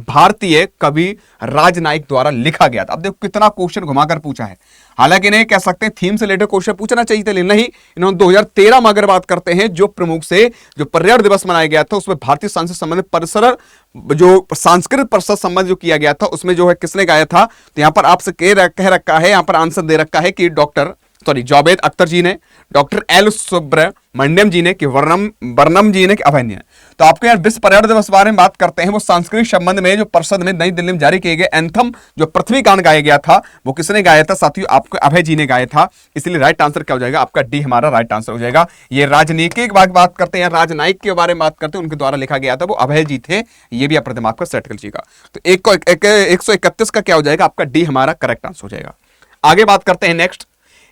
Speaker 3: भारतीय कवि राजनायक द्वारा लिखा गया था। अब देखो कितना क्वेश्चन घुमाकर पूछा है, हालांकि नहीं कह सकते थीम से रिलेटेड क्वेश्चन पूछना चाहिए था, लेकिन नहीं, इन्होंने 2013 में अगर बात करते हैं जो प्रमुख से जो पर्यावरण दिवस मनाया गया था उसमें भारतीय सांस्कृतिक संबंध परिसर जो सांस्कृतिक परिषद संबंध जो किया गया था उसमें जो है किसने गाया था। तो यहां पर आपसे कह रखा है, यहां पर आंसर दे रखा है कि जावेद अख्तर जी ने, डॉक्टर L मंड्यम जी ने, कि वर्णम जी ने, कि अभय ने। तो आपके यहाँ विश्व पर्यावरण दिवस के बारे में बात करते हैं, वो सांस्कृतिक संबंध में जो परिषद में नई दिल्ली में जारी किए गए एंथम जो पृथ्वी गान गाया गया था, वो किसने गाया था साथियों? आपको अभय जी ने गाया था। इसलिए राइट आंसर क्या हो जाएगा? आपका डी हमारा राइट आंसर हो जाएगा। ये राजनीति की बात करते हैं, राजनायिक के बारे में बात करते हैं, उनके द्वारा लिखा गया था, वो अभय जी थे। ये भी अपने दिमाग पर सेट कर लीजिएगा। तो 131 का क्या हो जाएगा? आपका डी हमारा करेक्ट आंसर हो जाएगा। आगे बात करते हैं नेक्स्ट।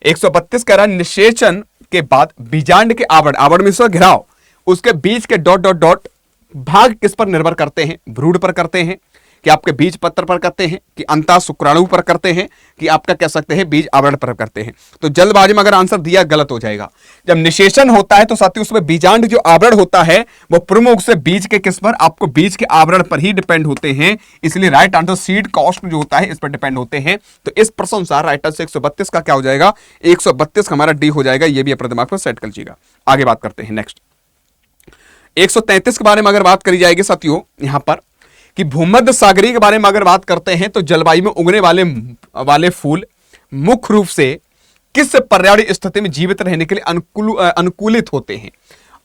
Speaker 3: 132 कह रहा है निषेचन के बाद बीजांड के आवरण में घिराव, उसके बीच के डॉट डॉट डॉट भाग किस पर निर्भर करते हैं? भ्रूण पर करते हैं, कि आपके बीज पत्र पर करते हैं, कि अंतः शुक्राणु पर करते हैं, कि आपका कह सकते हैं बीज आवरण पर करते हैं। तो जल्दबाजी में अगर आंसर दिया गलत हो जाएगा। जब निषेचन होता है तो साथियों उसमें बीजांड जो आवरण होता है वो प्रमुख से बीज के किस पर? आपको बीज के आवरण पर ही डिपेंड होते हैं। इसलिए राइट आंसर सीड कॉस्ट जो होता है इस पर डिपेंड होते हैं। तो इस प्रश्न अनुसार राइट आंसर 132 का क्या हो जाएगा? 132 हमारा डी हो जाएगा। ये भी अपने दिमाग पर सेट कर लीजिएगा। आगे बात करते हैं नेक्स्ट। 133 के बारे में अगर बात करी जाएगी साथियों यहां पर, कि भूमध्य सागरीय के बारे में अगर बात करते हैं तो जलवायु में उगने वाले फूल मुख्य रूप से किस पर्यावरणीय स्थिति में जीवित रहने के लिए अनुकूलित होते हैं?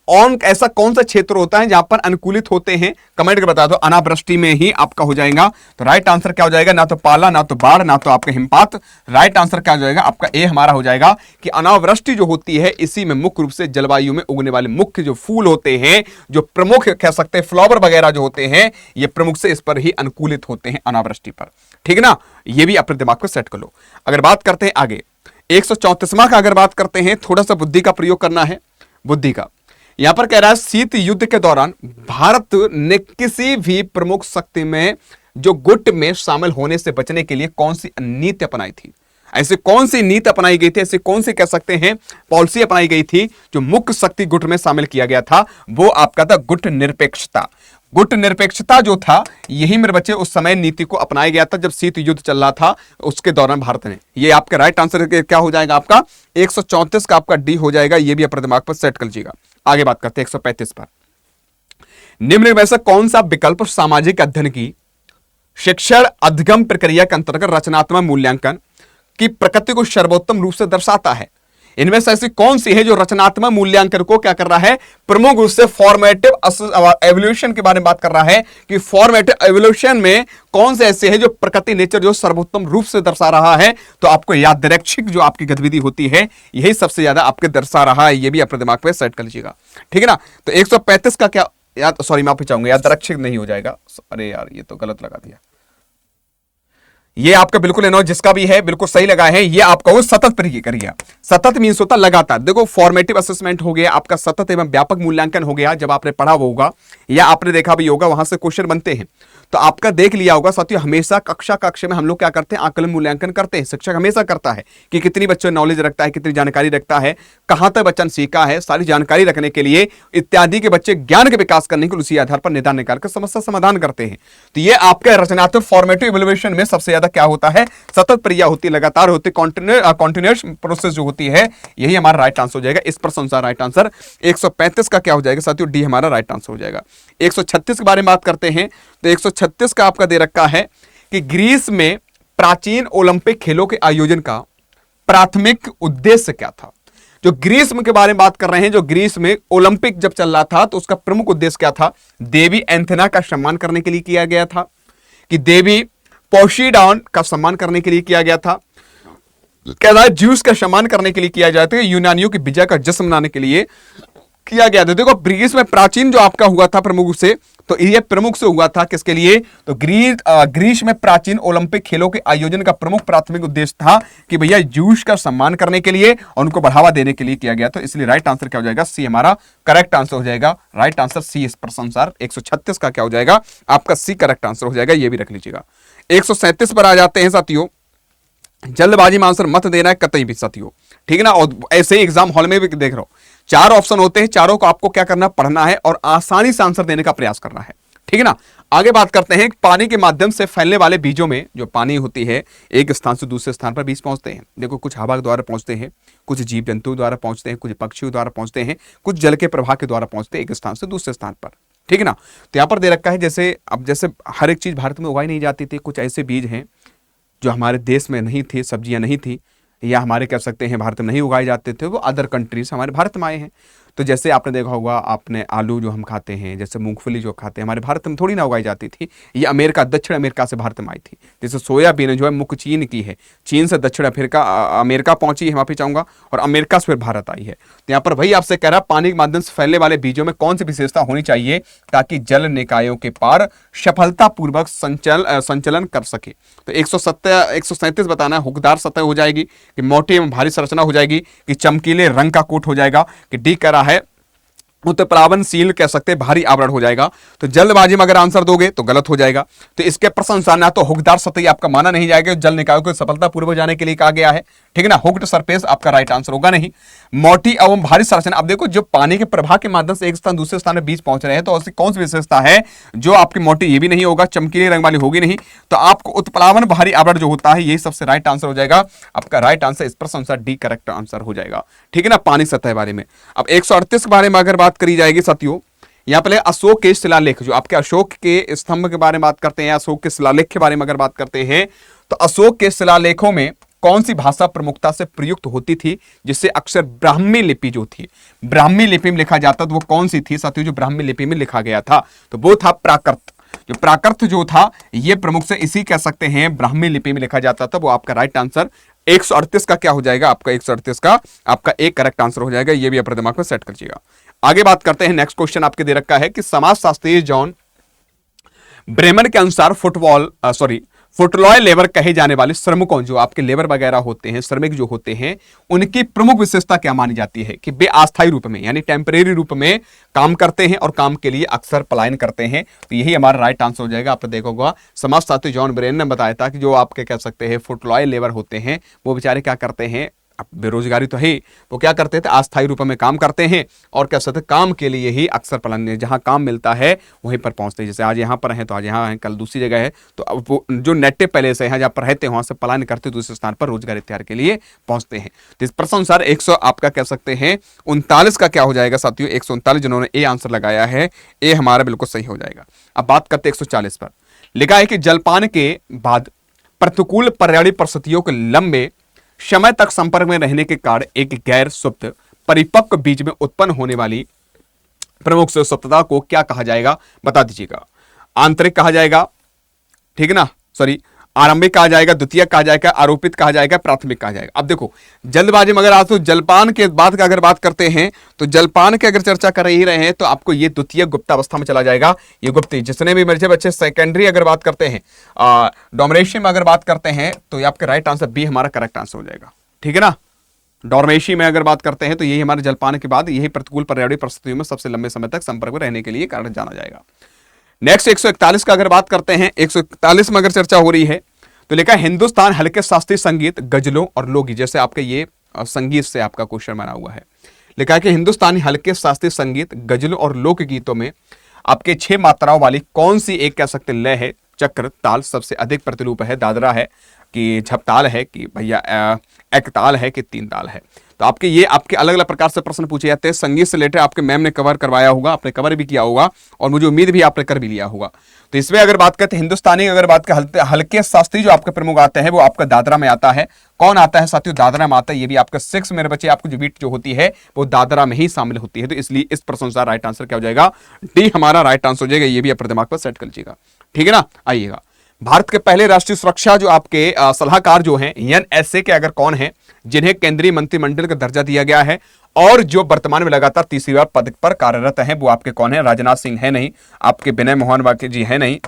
Speaker 3: और ऐसा कौन सा क्षेत्र होता है जहां पर अनुकूलित होते हैं? कमेंट कर बता दो। अनावृष्टि में ही आपका हो जाएगा। तो राइट आंसर क्या हो जाएगा? ना तो पाला, ना तो बाढ़, ना तो आपका हिमपात। राइट आंसर क्या हो जाएगा? आपका ए हमारा हो जाएगा कि अनावृष्टि जो होती है इसी में मुख्य रूप से जलवायु में उगने वाले मुख्य जो फूल होते हैं, जो प्रमुख कह सकते हैं फ्लावर वगैरह जो होते हैं, ये प्रमुख से इस पर ही अनुकूलित होते हैं अनावृष्टि पर। ठीक है ना? ये भी अपने दिमाग को सेट कर लो। अगर बात करते हैं आगे 134वां का अगर बात करते हैं, थोड़ा सा बुद्धि का प्रयोग करना है। बुद्धि का यहां पर कह रहा है शीत युद्ध के दौरान भारत ने किसी भी प्रमुख शक्ति में जो गुट में शामिल होने से बचने के लिए कौन सी नीति अपनाई थी? ऐसे कौन सी नीति अपनाई गई थी? ऐसे कौन सी कह सकते हैं पॉलिसी अपनाई गई थी जो मुख्य शक्ति गुट में शामिल किया गया था? वो आपका था गुट निरपेक्षता। गुट निरपेक्षता जो था यही मेरे बच्चे उस समय नीति को अपनाया गया था जब शीत युद्ध चल रहा था, उसके दौरान भारत ने। ये आपका राइट आंसर क्या हो जाएगा? आपका 134 का आपका डी हो जाएगा। ये भी अपने दिमाग पर सेट कर लीजिएगा। आगे बात करते हैं 135 पर। निम्न में से कौन सा विकल्प सामाजिक अध्ययन की शिक्षण अधिगम प्रक्रिया के अंतर्गत रचनात्मक मूल्यांकन की प्रकृति को सर्वोत्तम रूप से दर्शाता है? इनमें से ऐसी कौन सी है जो रचनात्मक मूल्यांकन को क्या कर रहा है? प्रमुख रूप से फॉर्मेटिव एवोल्यूशन के बारे में बात कर रहा है कि फॉर्मेटिव एवोल्यूशन में कौन से ऐसे है जो प्रकृति नेचर जो सर्वोत्तम रूप से दर्शा रहा है? तो आपको यादृच्छिक जो आपकी गतिविधि होती है यही सबसे ज्यादा आपके दर्शा रहा है। ये भी अपने दिमाग पे सेट कर लीजिएगा। ठीक है ना? तो 135 का क्या याद, सॉरी माफी चाहूंगा, यादृच्छिक नहीं हो जाएगा। अरे यार ये तो गलत लगा दिया। ये आपका बिल्कुल इनो जिसका भी है बिल्कुल सही लगा है। ये आपका वो सतत प्रक्रिया, सतत मीन्स होता लगातार। देखो फॉर्मेटिव असेसमेंट हो गया आपका, सतत एवं व्यापक मूल्यांकन हो गया जब आपने पढ़ा होगा या आपने देखा भी होगा, वहां से क्वेश्चन बनते हैं तो आपका देख लिया होगा साथियों। हमेशा कक्ष में हम लोग क्या करते हैं? आकलन मूल्यांकन करते हैं। शिक्षक हमेशा करता है कि कितनी बच्चों नॉलेज रखता है, कितनी जानकारी रखता है, कहां तक बच्चा ने सीखा है, सारी जानकारी रखने के लिए इत्यादि के बच्चे ज्ञान के विकास करने के लिए उसी आधार पर निदान निकालकर समस्या समाधान करते हैं। तो ये आपके रचनात्मक फॉर्मेटिव इवैल्यूएशन में सबसे ज्यादा क्या होता है? सतत प्रक्रिया होती है, लगातार होती है, कॉन्टिन्यूअस प्रोसेस जो होती है। यही हमारा राइट आंसर हो जाएगा। इस प्रश्न अनुसार राइट आंसर 135 का क्या हो जाएगा साथियों? डी हमारा राइट आंसर हो जाएगा। 136 के बारे में बात करते हैं तो 136 का आपका दे रखा है कि ग्रीस में प्राचीन ओलंपिक खेलों के आयोजन का प्राथमिक उद्देश्य क्या था? जो ग्रीस के बारे में बात कर रहे हैं, जो ग्रीस में ओलंपिक जब चल रहा था तो उसका प्रमुख उद्देश्य क्या था? देवी एंथेना का सम्मान करने के लिए किया गया था, कि देवी पोसीडॉन का सम्मान करने के लिए किया गया था, कह रहा है ज्यूस का सम्मान करने के लिए किया जाता है, यूनानियों की विजय का जश्न मनाने के लिए किया गया था। देखो ग्रीस में प्राचीन जो आपका हुआ था प्रमुख से, तो ये प्रमुख से हुआ था किसके लिए? तो ग्रीस में प्राचीन ओलंपिक खेलों के आयोजन का प्रमुख प्राथमिक उद्देश्य था कि भैया ज्यूस का सम्मान करने के लिए और उनको बढ़ावा देने के लिए किया गया। तो इसलिए राइट आंसर क्या हो जाएगा? सी हमारा करेक्ट आंसर हो जाएगा। Right answer C. इस प्रश्न अनुसार 136 का क्या हो जाएगा? आपका सी करेक्ट आंसर हो जाएगा। ये भी रख लीजिएगा। 137 पर आ जाते हैं साथियों। जल्दबाजी में आंसर मत देना है कतई भी साथियों, ठीक है ना? और ऐसे ही एग्जाम हॉल में भी देख रहा हूं, 4 ऑप्शन होते हैं, चारों को आपको क्या करना? पढ़ना है और आसानी से आंसर देने का प्रयास करना है। ठीक है ना? आगे बात करते हैं पानी के माध्यम से फैलने वाले बीजों में जो पानी होती है एक स्थान से दूसरे स्थान पर बीज पहुंचते हैं। देखो कुछ हवा के द्वारा पहुंचते हैं, कुछ जीव जंतु द्वारा पहुंचते हैं, कुछ पक्षियों द्वारा पहुंचते हैं, कुछ जल के प्रवाह के द्वारा पहुंचते हैं एक स्थान से दूसरे स्थान पर। ठीक है ना? तो यहां पर दे रखा है जैसे अब जैसे हर एक चीज भारत में उगाई नहीं जाती थी, कुछ ऐसे बीज हैं जो हमारे देश में नहीं थे, सब्जियां नहीं थी या हमारे कह सकते हैं भारत में नहीं उगाए जाते थे, वो अदर कंट्रीज हमारे भारत में आए हैं। तो जैसे आपने देखा होगा, आपने आलू जो हम खाते हैं, जैसे मूंगफली जो खाते हैं, हमारे भारत में थोड़ी ना उगाई जाती थी, ये अमेरिका, दक्षिण अमेरिका से भारत में आई थी। जैसे सोयाबीन जो है मुख्य चीन की है, चीन से दक्षिण अफ्रीका अमेरिका पहुंची है, माफी चाहूंगा, और अमेरिका से फिर भारत आई है। तो यहाँ पर वही आपसे कह रहा, पानी के माध्यम से फैलने वाले बीजों में कौन सी विशेषता होनी चाहिए ताकि जल निकायों के पार सफलतापूर्वक संचलन कर सके। तो 137 बताना है, हुकदार सतह हो जाएगी कि मोटी एवं भारी संरचना हो जाएगी कि चमकीले रंग का कोट हो जाएगा, कि डी कह रहा है उत्प्लावनशील कह सकते हैं, भारी आवरण हो जाएगा। तो जल्दबाजी में अगर आंसर दोगे तो गलत हो जाएगा। तो इसके प्रश्न अनुसार ना तो हुकदार सतही आपका माना नहीं जाएगा, जल निकायों को सफलतापूर्वक जाने के लिए कहा गया है, ठीक है ना। हुक्ड सरफेस आपका राइट आंसर होगा नहीं। मोटी एवं भारी संरचना, अब देखो जो पानी के प्रवाह के माध्यम से एक स्थान दूसरे स्थान में बीज पहुंच रहे हैं, तो ऐसी कौन सी विशेषता है जो आपकी मोटी, ये भी नहीं होगा, चमकीले रंग वाली होगी नहीं, तो आपको उत्प्लावन भारी आवरण जो होता है यही सबसे राइट आंसर हो जाएगा। आपका राइट आंसर इस प्रश्न अनुसार डी करेक्ट आंसर हो जाएगा, ठीक है ना, पानी सतह के बारे में। अब 138 के बारे में अगर बात करी जाएगी साथियों, यहां पर अशोक के शिलालेख, जो आपके अशोक के स्तंभ के बारे में बात करते हैं, अशोक के शिलालेख के बारे में अगर बात करते हैं, तो अशोक के शिलालेखों में कौन सी भाषा प्रमुखता से प्रयुक्त होती थी, जिससे अक्सर ब्राह्मी लिपि जो थी, ब्राह्मी लिपि में लिखा जाता, तो वो कौन सी थी साथियों जो ब्राह्मी लिपि में लिखा गया था? तो वो था प्राकृत। जो प्राकृत जो था ये प्रमुख से इसी कह सकते हैं ब्राह्मी लिपि में लिखा जाता था, वो आपका राइट आंसर 138 का क्या हो जाएगा? आपका 138 का आपका एक करेक्ट आंसर हो जाएगा। ये भी अपने दिमाग में सेट करिएगा। आगे बात करते हैं, नेक्स्ट क्वेश्चन आपके दे रखा है कि समाजशास्त्री जॉन ब्रेमर के अनुसार फुटलॉय लेबर कहे जाने वाले श्रमिकों, जो आपके लेबर वगैरह होते हैं, श्रमिक जो होते हैं, उनकी प्रमुख विशेषता क्या मानी जाती है? कि वे अस्थायी रूप में यानी टेम्परेरी रूप में काम करते हैं और काम के लिए अक्सर पलायन करते हैं। तो यही हमारा राइट आंसर हो जाएगा। आपने देखा होगा समाजशास्त्री जॉन ब्रेन ने बताया था कि जो आपके कह सकते हैं फुटलॉय लेबर होते हैं, वो बेचारे क्या करते हैं, अब बेरोजगारी तो है, वो क्या करते थे, अस्थायी रूप में काम करते हैं और क्या सकते काम के लिए ही अक्सर पलायन, जहां काम मिलता है वहीं पर पहुंचते हैं। जैसे आज यहाँ पर हैं तो आज यहाँ हैं, कल दूसरी जगह है, तो अब वो जो नेटिव पहले से हैं जहाँ पर रहते हैं वहां से पलायन करते दूसरे स्थान पर रोजगार इत्यादि के लिए पहुंचते हैं। तो इस प्रश्न अनुसार 100 आपका कह सकते हैं 39 का क्या हो जाएगा साथियों? 139 जिन्होंने ए आंसर लगाया है, ए हमारा बिल्कुल सही हो जाएगा। अब बात करते हैं 140 पर। लिखा है कि जलपान के बाद प्रतिकूल पर्यावरणीय परिस्थितियों के लंबे समय तक संपर्क में रहने के कारण एक गैर सुप्त परिपक्व बीज में उत्पन्न होने वाली प्रमुख सुप्तता को क्या कहा जाएगा? बता दीजिएगा। आंतरिक कहा जाएगा, ठीक है ना, आरंभिक कहा जाएगा, द्वितीयक कहा जाएगा, आरोपित कहा जाएगा, प्राथमिक कहा जाएगा। अब देखो जल्दबाजी में अगर आज तो जलपान के बाद का अगर बात करते हैं, तो जलपान की अगर चर्चा कर ही रहे हैं तो आपको ये द्वितीय गुप्तावस्था में चला जाएगा। ये गुप्त जितने भी मेरे बच्चे सेकेंडरी अगर बात करते हैं, डोमरेशियम में अगर बात करते हैं, तो ये आपका राइट आंसर बी हमारा करेक्ट आंसर हो जाएगा, ठीक है ना। डॉर्मेशी में अगर बात करते हैं तो यही हमारे जलपान के बाद यही प्रतिकूल पर्यावरणीय परिस्थितियों में सबसे लंबे समय तक संपर्क में रहने के लिए कारण जाना जाएगा। नेक्स्ट 141 का अगर बात करते हैं, 141 में अगर चर्चा हो रही है तो लिखा हिंदुस्तान हल्के शास्त्रीय संगीत, गजलों और लोकगीत, जैसे आपके ये संगीत से आपका क्वेश्चन बना हुआ है। लिखा है कि हिंदुस्तानी हल्के शास्त्रीय संगीत, गजलों और लोकगीतों में आपके 6 मात्राओं वाली कौन सी एक कह सकते लय है, चक्र, ताल सबसे अधिक प्रतिरूप है? दादरा है कि झपताल है कि भैया एक ताल है कि 3 ताल है? तो आपके ये आपके अलग अलग प्रकार से प्रश्न पूछे जाते हैं। संगीत से रिलेटेड आपके मैम ने कवर करवाया होगा, आपने कवर भी किया होगा और मुझे उम्मीद भी आपने कर भी लिया होगा। तो इसमें अगर बात करते हैं हिंदुस्तानी, अगर बात करते हल्के शास्त्री जो आपके प्रमुख आते हैं वो आपका दादरा में आता है। कौन आता है साथियों? दादरा में आता है। ये भी आपका 6 मेरे बच्चे, आपको जो बीट जो होती है वो दादरा में ही शामिल होती है। तो इसलिए इस प्रश्न अनुसार राइट आंसर क्या हो जाएगा? डी हमारा राइट आंसर हो जाएगा। ये भी अपने दिमाग पर सेट कर लीजिएगा, ठीक है ना। आइएगा, भारत के पहले राष्ट्रीय सुरक्षा जो आपके सलाहकार जो हैं NSA के अगर कौन है, जिन्हें केंद्रीय मंत्रिमंडल का दर्जा दिया गया है और जो वर्तमान में लगातार तीसरी बार पद पर कार्यरत हैं, वो आपके कौन है? राजनाथ सिंह है नहीं, आपके विनय मोहन वाके जी है नहीं,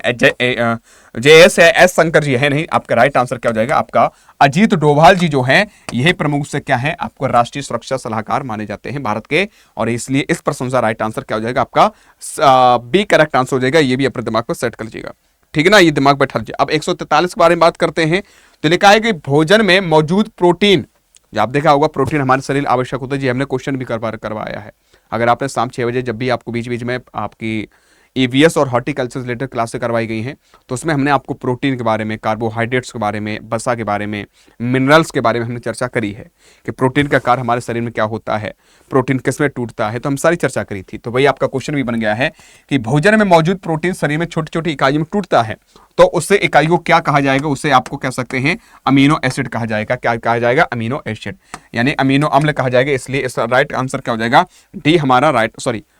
Speaker 3: JS शंकर जी है नहीं। आपका राइट आंसर क्या हो जाएगा? आपका अजीत डोभाल जी जो हैं यही प्रमुख से क्या है आपको राष्ट्रीय सुरक्षा सलाहकार माने जाते हैं भारत के, और इसलिए इस प्रश्न का राइट आंसर क्या हो जाएगा? आपका बी करेक्ट आंसर हो जाएगा। ये भी अपने दिमाग पर सेट कर लीजिएगा, ठीक है ना, ये दिमाग बैठा लीजिए। अब 143 के बारे में बात करते हैं तो लिखा है कि भोजन में मौजूद प्रोटीन, जो आप देखा होगा प्रोटीन हमारे शरीर आवश्यक होता है जी, हमने क्वेश्चन भी करवाया है। अगर आपने शाम 6 बजे जब भी आपको बीच बीच में आपकी EVS और हॉर्टिकल्चर रिलेटेड क्लासें करवाई गई हैं। तो उसमें हमने आपको प्रोटीन के बारे में, कार्बोहाइड्रेट्स के बारे में, वसा के बारे में, मिनरल्स के बारे में हमने चर्चा करी है कि प्रोटीन का कार्य हमारे शरीर में क्या होता है, प्रोटीन किसमें टूटता है, तो हम सारी चर्चा करी थी। तो वही आपका क्वेश्चन भी बन गया है कि भोजन में मौजूद प्रोटीन शरीर में छोटी छोटी इकाइयों में टूटता है, तो उससे इकाई को क्या कहा जाएगा, उसे आपको कह सकते हैं अमीनो एसिड कहा जाएगा। क्या कहा जाएगा? अमीनो एसिड, यानी अमीनो अम्ल कहा जाएगा। इसलिए इसका राइट आंसर क्या हो जाएगा? डी हमारा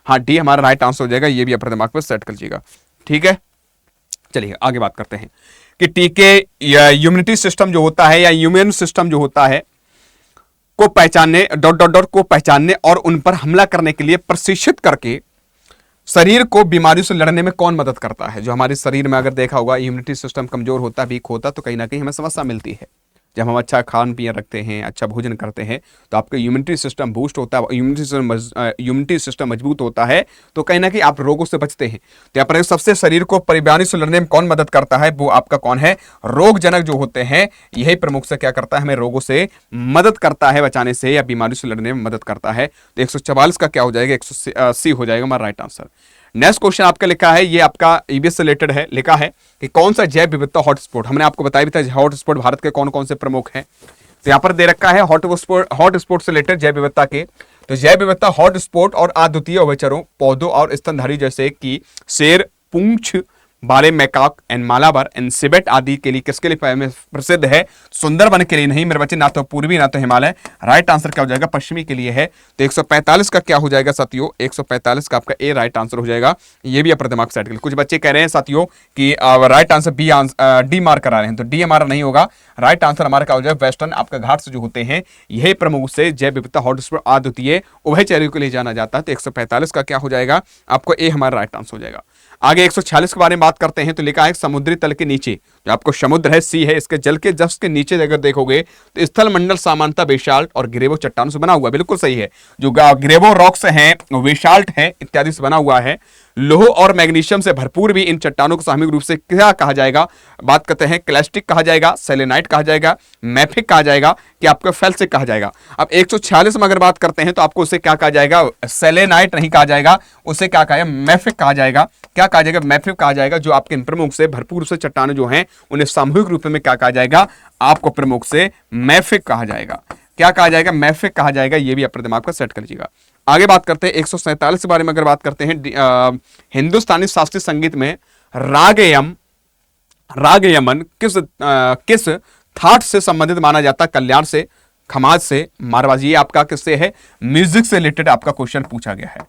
Speaker 3: डी हमारा राइट आंसर हो जाएगा। ये भी अपने दिमाग पर सेट कर लीजिएगा, ठीक है। चलिए आगे बात करते हैं कि टीके या इम्यूनिटी सिस्टम जो होता है या इम्यून सिस्टम जो होता है को पहचानने को पहचानने और उन पर हमला करने के लिए प्रशिक्षित करके शरीर को बीमारियों से लड़ने में कौन मदद करता है। जो हमारे शरीर में अगर देखा होगा इम्यूनिटी सिस्टम कमजोर होता, वीक होता, तो कहीं ना कहीं हमें समस्या मिलती है। जब हम अच्छा खान पीन रखते हैं, अच्छा भोजन करते हैं, तो आपका इम्यूनिटी सिस्टम बूस्ट होता है, इम्यूनिटी सिस्टम मजबूत होता है, तो कहीं ना कहीं आप रोगों से बचते हैं। तो यहाँ पर सबसे शरीर को बीमारी से लड़ने में कौन मदद करता है? वो आपका कौन है? रोगजनक जो होते हैं, यही प्रमुख से क्या करता है? हमें रोगों से मदद करता है, बचाने से या बीमारी से लड़ने में मदद करता है। तो 144 का क्या हो जाएगा? 180 हो जाएगा हमारा राइट आंसर। नेक्स्ट क्वेश्चन आपका लिखा है, ये आपका EVS से रिलेटेड है। लिखा है कि कौन सा जैव विविधता हॉटस्पॉट, हमने आपको बताया भी था हॉटस्पॉट भारत के कौन कौन से प्रमुख हैं। तो यहाँ पर दे रखा है हॉटस्पॉट से रिलेटेड जैव विविधता के। तो जैव विविधता हॉटस्पॉट और अद्वितीय उभयचरों, पौधों और स्तनधारी जैसे कि शेर, पूंछ वाले macaque and Malabar and civet आदि के लिए किसके लिए प्रसिद्ध है? सुंदरबन के लिए नहीं मेरे बच्चे, ना तो पूर्वी ना तो हिमालय। राइट आंसर क्या हो जाएगा? पश्चिमी के लिए है। तो 145 का क्या हो जाएगा साथियों? 145 का आपका ए राइट आंसर हो जाएगा। ये भी अपने दिमाग सेट कर। कुछ बच्चे कह रहे हैं साथियों कि राइट आंसर डी मार्क करा रहे हैं, तो डी हमारा नहीं होगा। राइट आंसर हमारा क्या हो जाएगा? वेस्टर्न आपका घाट से जो होते हैं, यही प्रमुख से जैव विविधता हॉटस्पॉट अद्वितीय उभयचरों के लिए जाना जाता है। तो 145 का क्या हो जाएगा? आपको ए हमारा राइट आंसर हो जाएगा। आगे 146 के बारे में बात करते हैं। तो लिखा है समुद्री तल के नीचे, जो आपको समुद्र है, सी है, इसके जल के जस्ट के नीचे अगर देखोगे तो स्थल मंडल सामान्यतः बेसाल्ट और ग्रेवो चट्टानों से बना हुआ है। बिल्कुल सही है, जो ग्रेवो रॉक्स हैं, बेसाल्ट है इत्यादि से बना हुआ है। लोह और मैग्नीशियम से भरपूर भी इन चट्टानों को सामूहिक रूप से क्या कहा जाएगा? बात करते हैं क्लैस्टिक कहा जाएगा, सेलेनाइट कहा जाएगा, मैफिक कहा जाएगा, कि आपको फेल्सिक कहा जाएगा। अब 146 में अगर बात करते हैं तो आपको उसे क्या कहा जाएगा? सेलेनाइट नहीं कहा जाएगा, उसे क्या कहा जाएगा? मैफिक कहा जाएगा। क्या कहा जाएगा? मैफिक कहा जाएगा। जो आपके प्रमुख से भरपूर से चट्टानें जो हैं, उन्हें सामूहिक रूप में क्या कहा जाएगा? आपको प्रमुख से मैफिक कहा जाएगा। क्या कहा जाएगा? मैफिक कहा जाएगा। ये भी अपने दिमाग पर सेट कर लीजिएगा। आगे बात करते हैं 147 के बारे में अगर बात करते हैं। हिंदुस्तानी शास्त्रीय संगीत में रागयमन किस थाट से संबंधित माना जाता है? कल्याण से, खमाज से, मारवाजी। ये आपका किससे है? म्यूजिक से रिलेटेड आपका क्वेश्चन पूछा गया है।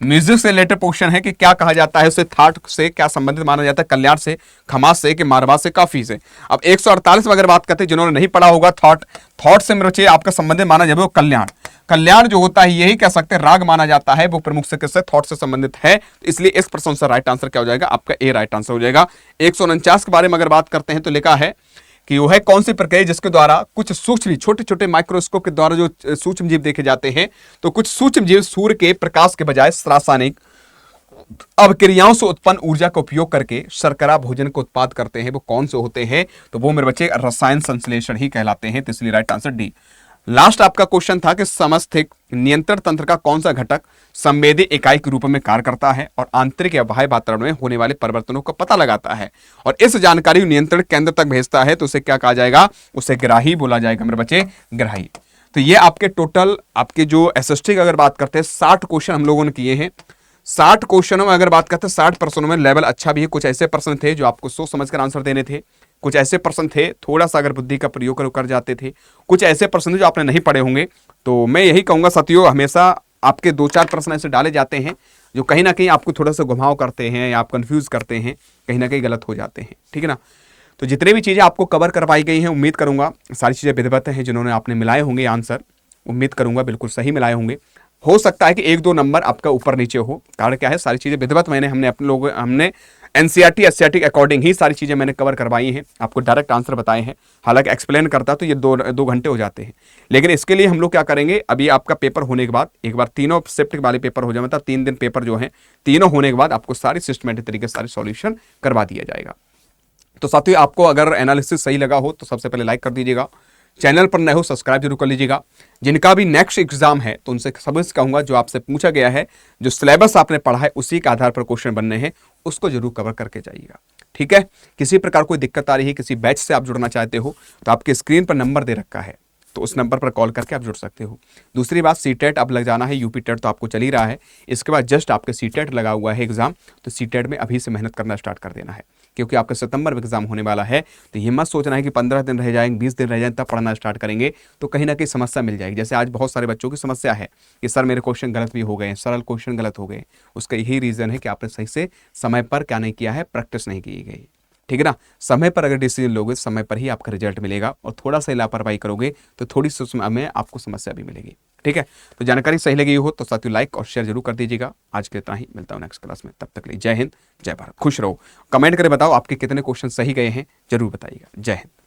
Speaker 3: म्यूजिक से रिलेटेड क्वेश्चन है कि क्या कहा जाता है उसे? थाट से क्या संबंधित माना जाता है? कल्याण से, खमाज से, कि मारवा से, काफी से। अब 148 में अगर बात करते हैं, जिन्होंने नहीं पढ़ा होगा, थॉट से मेरे बच्चे आपका संबंधित माना जाए वो कल्याण। कल्याण जो होता है, यही कह सकते हैं राग माना जाता है, वो प्रमुख से किससे? थॉट से संबंधित है। इसलिए इस प्रश्न से राइट आंसर क्या हो जाएगा? आपका ए राइट आंसर हो जाएगा। 149 के बारे में अगर बात करते हैं तो लिखा है कि वह कौन सी प्रक्रिया जिसके द्वारा कुछ सूक्ष्म छोटे छोटे माइक्रोस्कोप के द्वारा जो सूक्ष्म जीव देखे जाते हैं, तो कुछ सूक्ष्म जीव सूर्य के प्रकाश के बजाय रासायनिक अवक्रियाओं से उत्पन्न ऊर्जा का उपयोग करके शर्करा भोजन को उत्पाद करते हैं, वो कौन से होते हैं? तो वो मेरे बच्चे रसायन संश्लेषण ही कहलाते हैं। तो इसलिए राइट आंसर डी। लास्ट आपका क्वेश्चन था कि समस्थिक नियंत्रण तंत्र का कौन सा घटक संवेदी इकाई के रूप में कार्य करता है और आंतरिक या बाह्य वातावरण में होने वाले परिवर्तनों का पता लगाता है और इस जानकारी को नियंत्रण केंद्र तक भेजता है? तो उसे क्या कहा जाएगा? उसे ग्राही बोला जाएगा मेरे बच्चे, ग्राही। तो ये आपके टोटल आपके जो SST की अगर बात करते हैं 60 क्वेश्चन हम लोगों ने किए हैं। 60 क्वेश्चनों में अगर बात करते हैं 60 प्रश्नों में लेवल अच्छा भी है। कुछ ऐसे प्रश्न थे जो आपको सोच समझकर आंसर देने थे, कुछ ऐसे प्रश्न थे थोड़ा सा अगर बुद्धि का प्रयोग कर जाते थे, कुछ ऐसे प्रश्न थे जो आपने नहीं पढ़े होंगे। तो मैं यही कहूंगा साथियों, हमेशा आपके 2-4 प्रश्न ऐसे डाले जाते हैं जो कहीं ना कहीं आपको थोड़ा सा घुमाव करते हैं या आप कंफ्यूज करते हैं, कहीं ना कहीं गलत हो जाते हैं, ठीक है ना। तो जितने भी चीज़ें आपको कवर करवाई गई हैं, उम्मीद करूंगा सारी चीज़ें विधिवत हैं। जिन्होंने आपने मिलाए होंगे आंसर, उम्मीद करूंगा बिल्कुल सही मिलाए होंगे। हो सकता है कि 1-2 नंबर आपका ऊपर नीचे हो, कारण क्या है सारी चीज़ें विधिवत हमने NCERT SCERT के अकॉर्डिंग ही सारी चीज़ें मैंने कवर करवाई हैं, आपको डायरेक्ट आंसर बताए हैं। हालांकि एक्सप्लेन करता तो ये 2 घंटे हो जाते हैं, लेकिन इसके लिए हम लोग क्या करेंगे, अभी आपका पेपर होने के बाद एक बार तीनों शिफ्ट वाले पेपर हो जाए, मतलब 3 दिन पेपर जो हैं, तीनों होने के बाद आपको सारी सिस्टमेटिक तरीके से सारी सॉल्यूशन करवा दिया जाएगा। तो साथियों, आपको अगर एनालिसिस सही लगा हो तो सबसे पहले लाइक कर दीजिएगा, चैनल पर नए हो सब्सक्राइब जरूर कर लीजिएगा। जिनका भी नेक्स्ट एग्जाम है तो उनसे सभी से कहूंगा जो आपसे पूछा गया है, जो सिलेबस आपने पढ़ा है उसी के आधार पर क्वेश्चन बनने हैं, उसको जरूर कवर करके जाइएगा। ठीक है, किसी प्रकार कोई दिक्कत आ रही है, किसी बैच से आप जुड़ना चाहते हो तो आपके स्क्रीन पर नंबर दे रखा है, तो उस नंबर पर कॉल करके आप जुड़ सकते हो। दूसरी बात, सीटेट अब लग जाना है, यूपी टेट तो आपको चल ही रहा है, इसके बाद जस्ट आपके सीटेट लगा हुआ है एग्जाम, तो सीटेट में अभी से मेहनत करना स्टार्ट कर देना है, क्योंकि आपका सितंबर में एग्जाम होने वाला है। तो ये मत सोचना है कि 15 दिन रह जाएंगे, 20 दिन रह जाएंगे तब पढ़ना स्टार्ट करेंगे, तो कहीं ना कहीं समस्या मिल जाएगी। जैसे आज बहुत सारे बच्चों की समस्या है कि सर मेरे क्वेश्चन गलत भी हो गए, सरल क्वेश्चन गलत हो गए। उसका यही रीज़न है कि आपने सही से समय पर क्या नहीं किया है, प्रैक्टिस नहीं की गई। ठीक है ना, समय पर अगर डिसीजन लोगे समय पर ही आपका रिजल्ट मिलेगा, और थोड़ा सा लापरवाही करोगे तो थोड़ी सी उसमें में आपको समस्या भी मिलेगी। ठीक है, तो जानकारी सही लगी हो तो साथियों लाइक और शेयर जरूर कर दीजिएगा। आज के इतना ही, मिलता हूं नेक्स्ट क्लास में, तब तक के लिए जय हिंद जय भारत, खुश रहो। कमेंट करके बताओ आपके कितने क्वेश्चन सही गए हैं, जरूर बताइएगा। जय हिंद।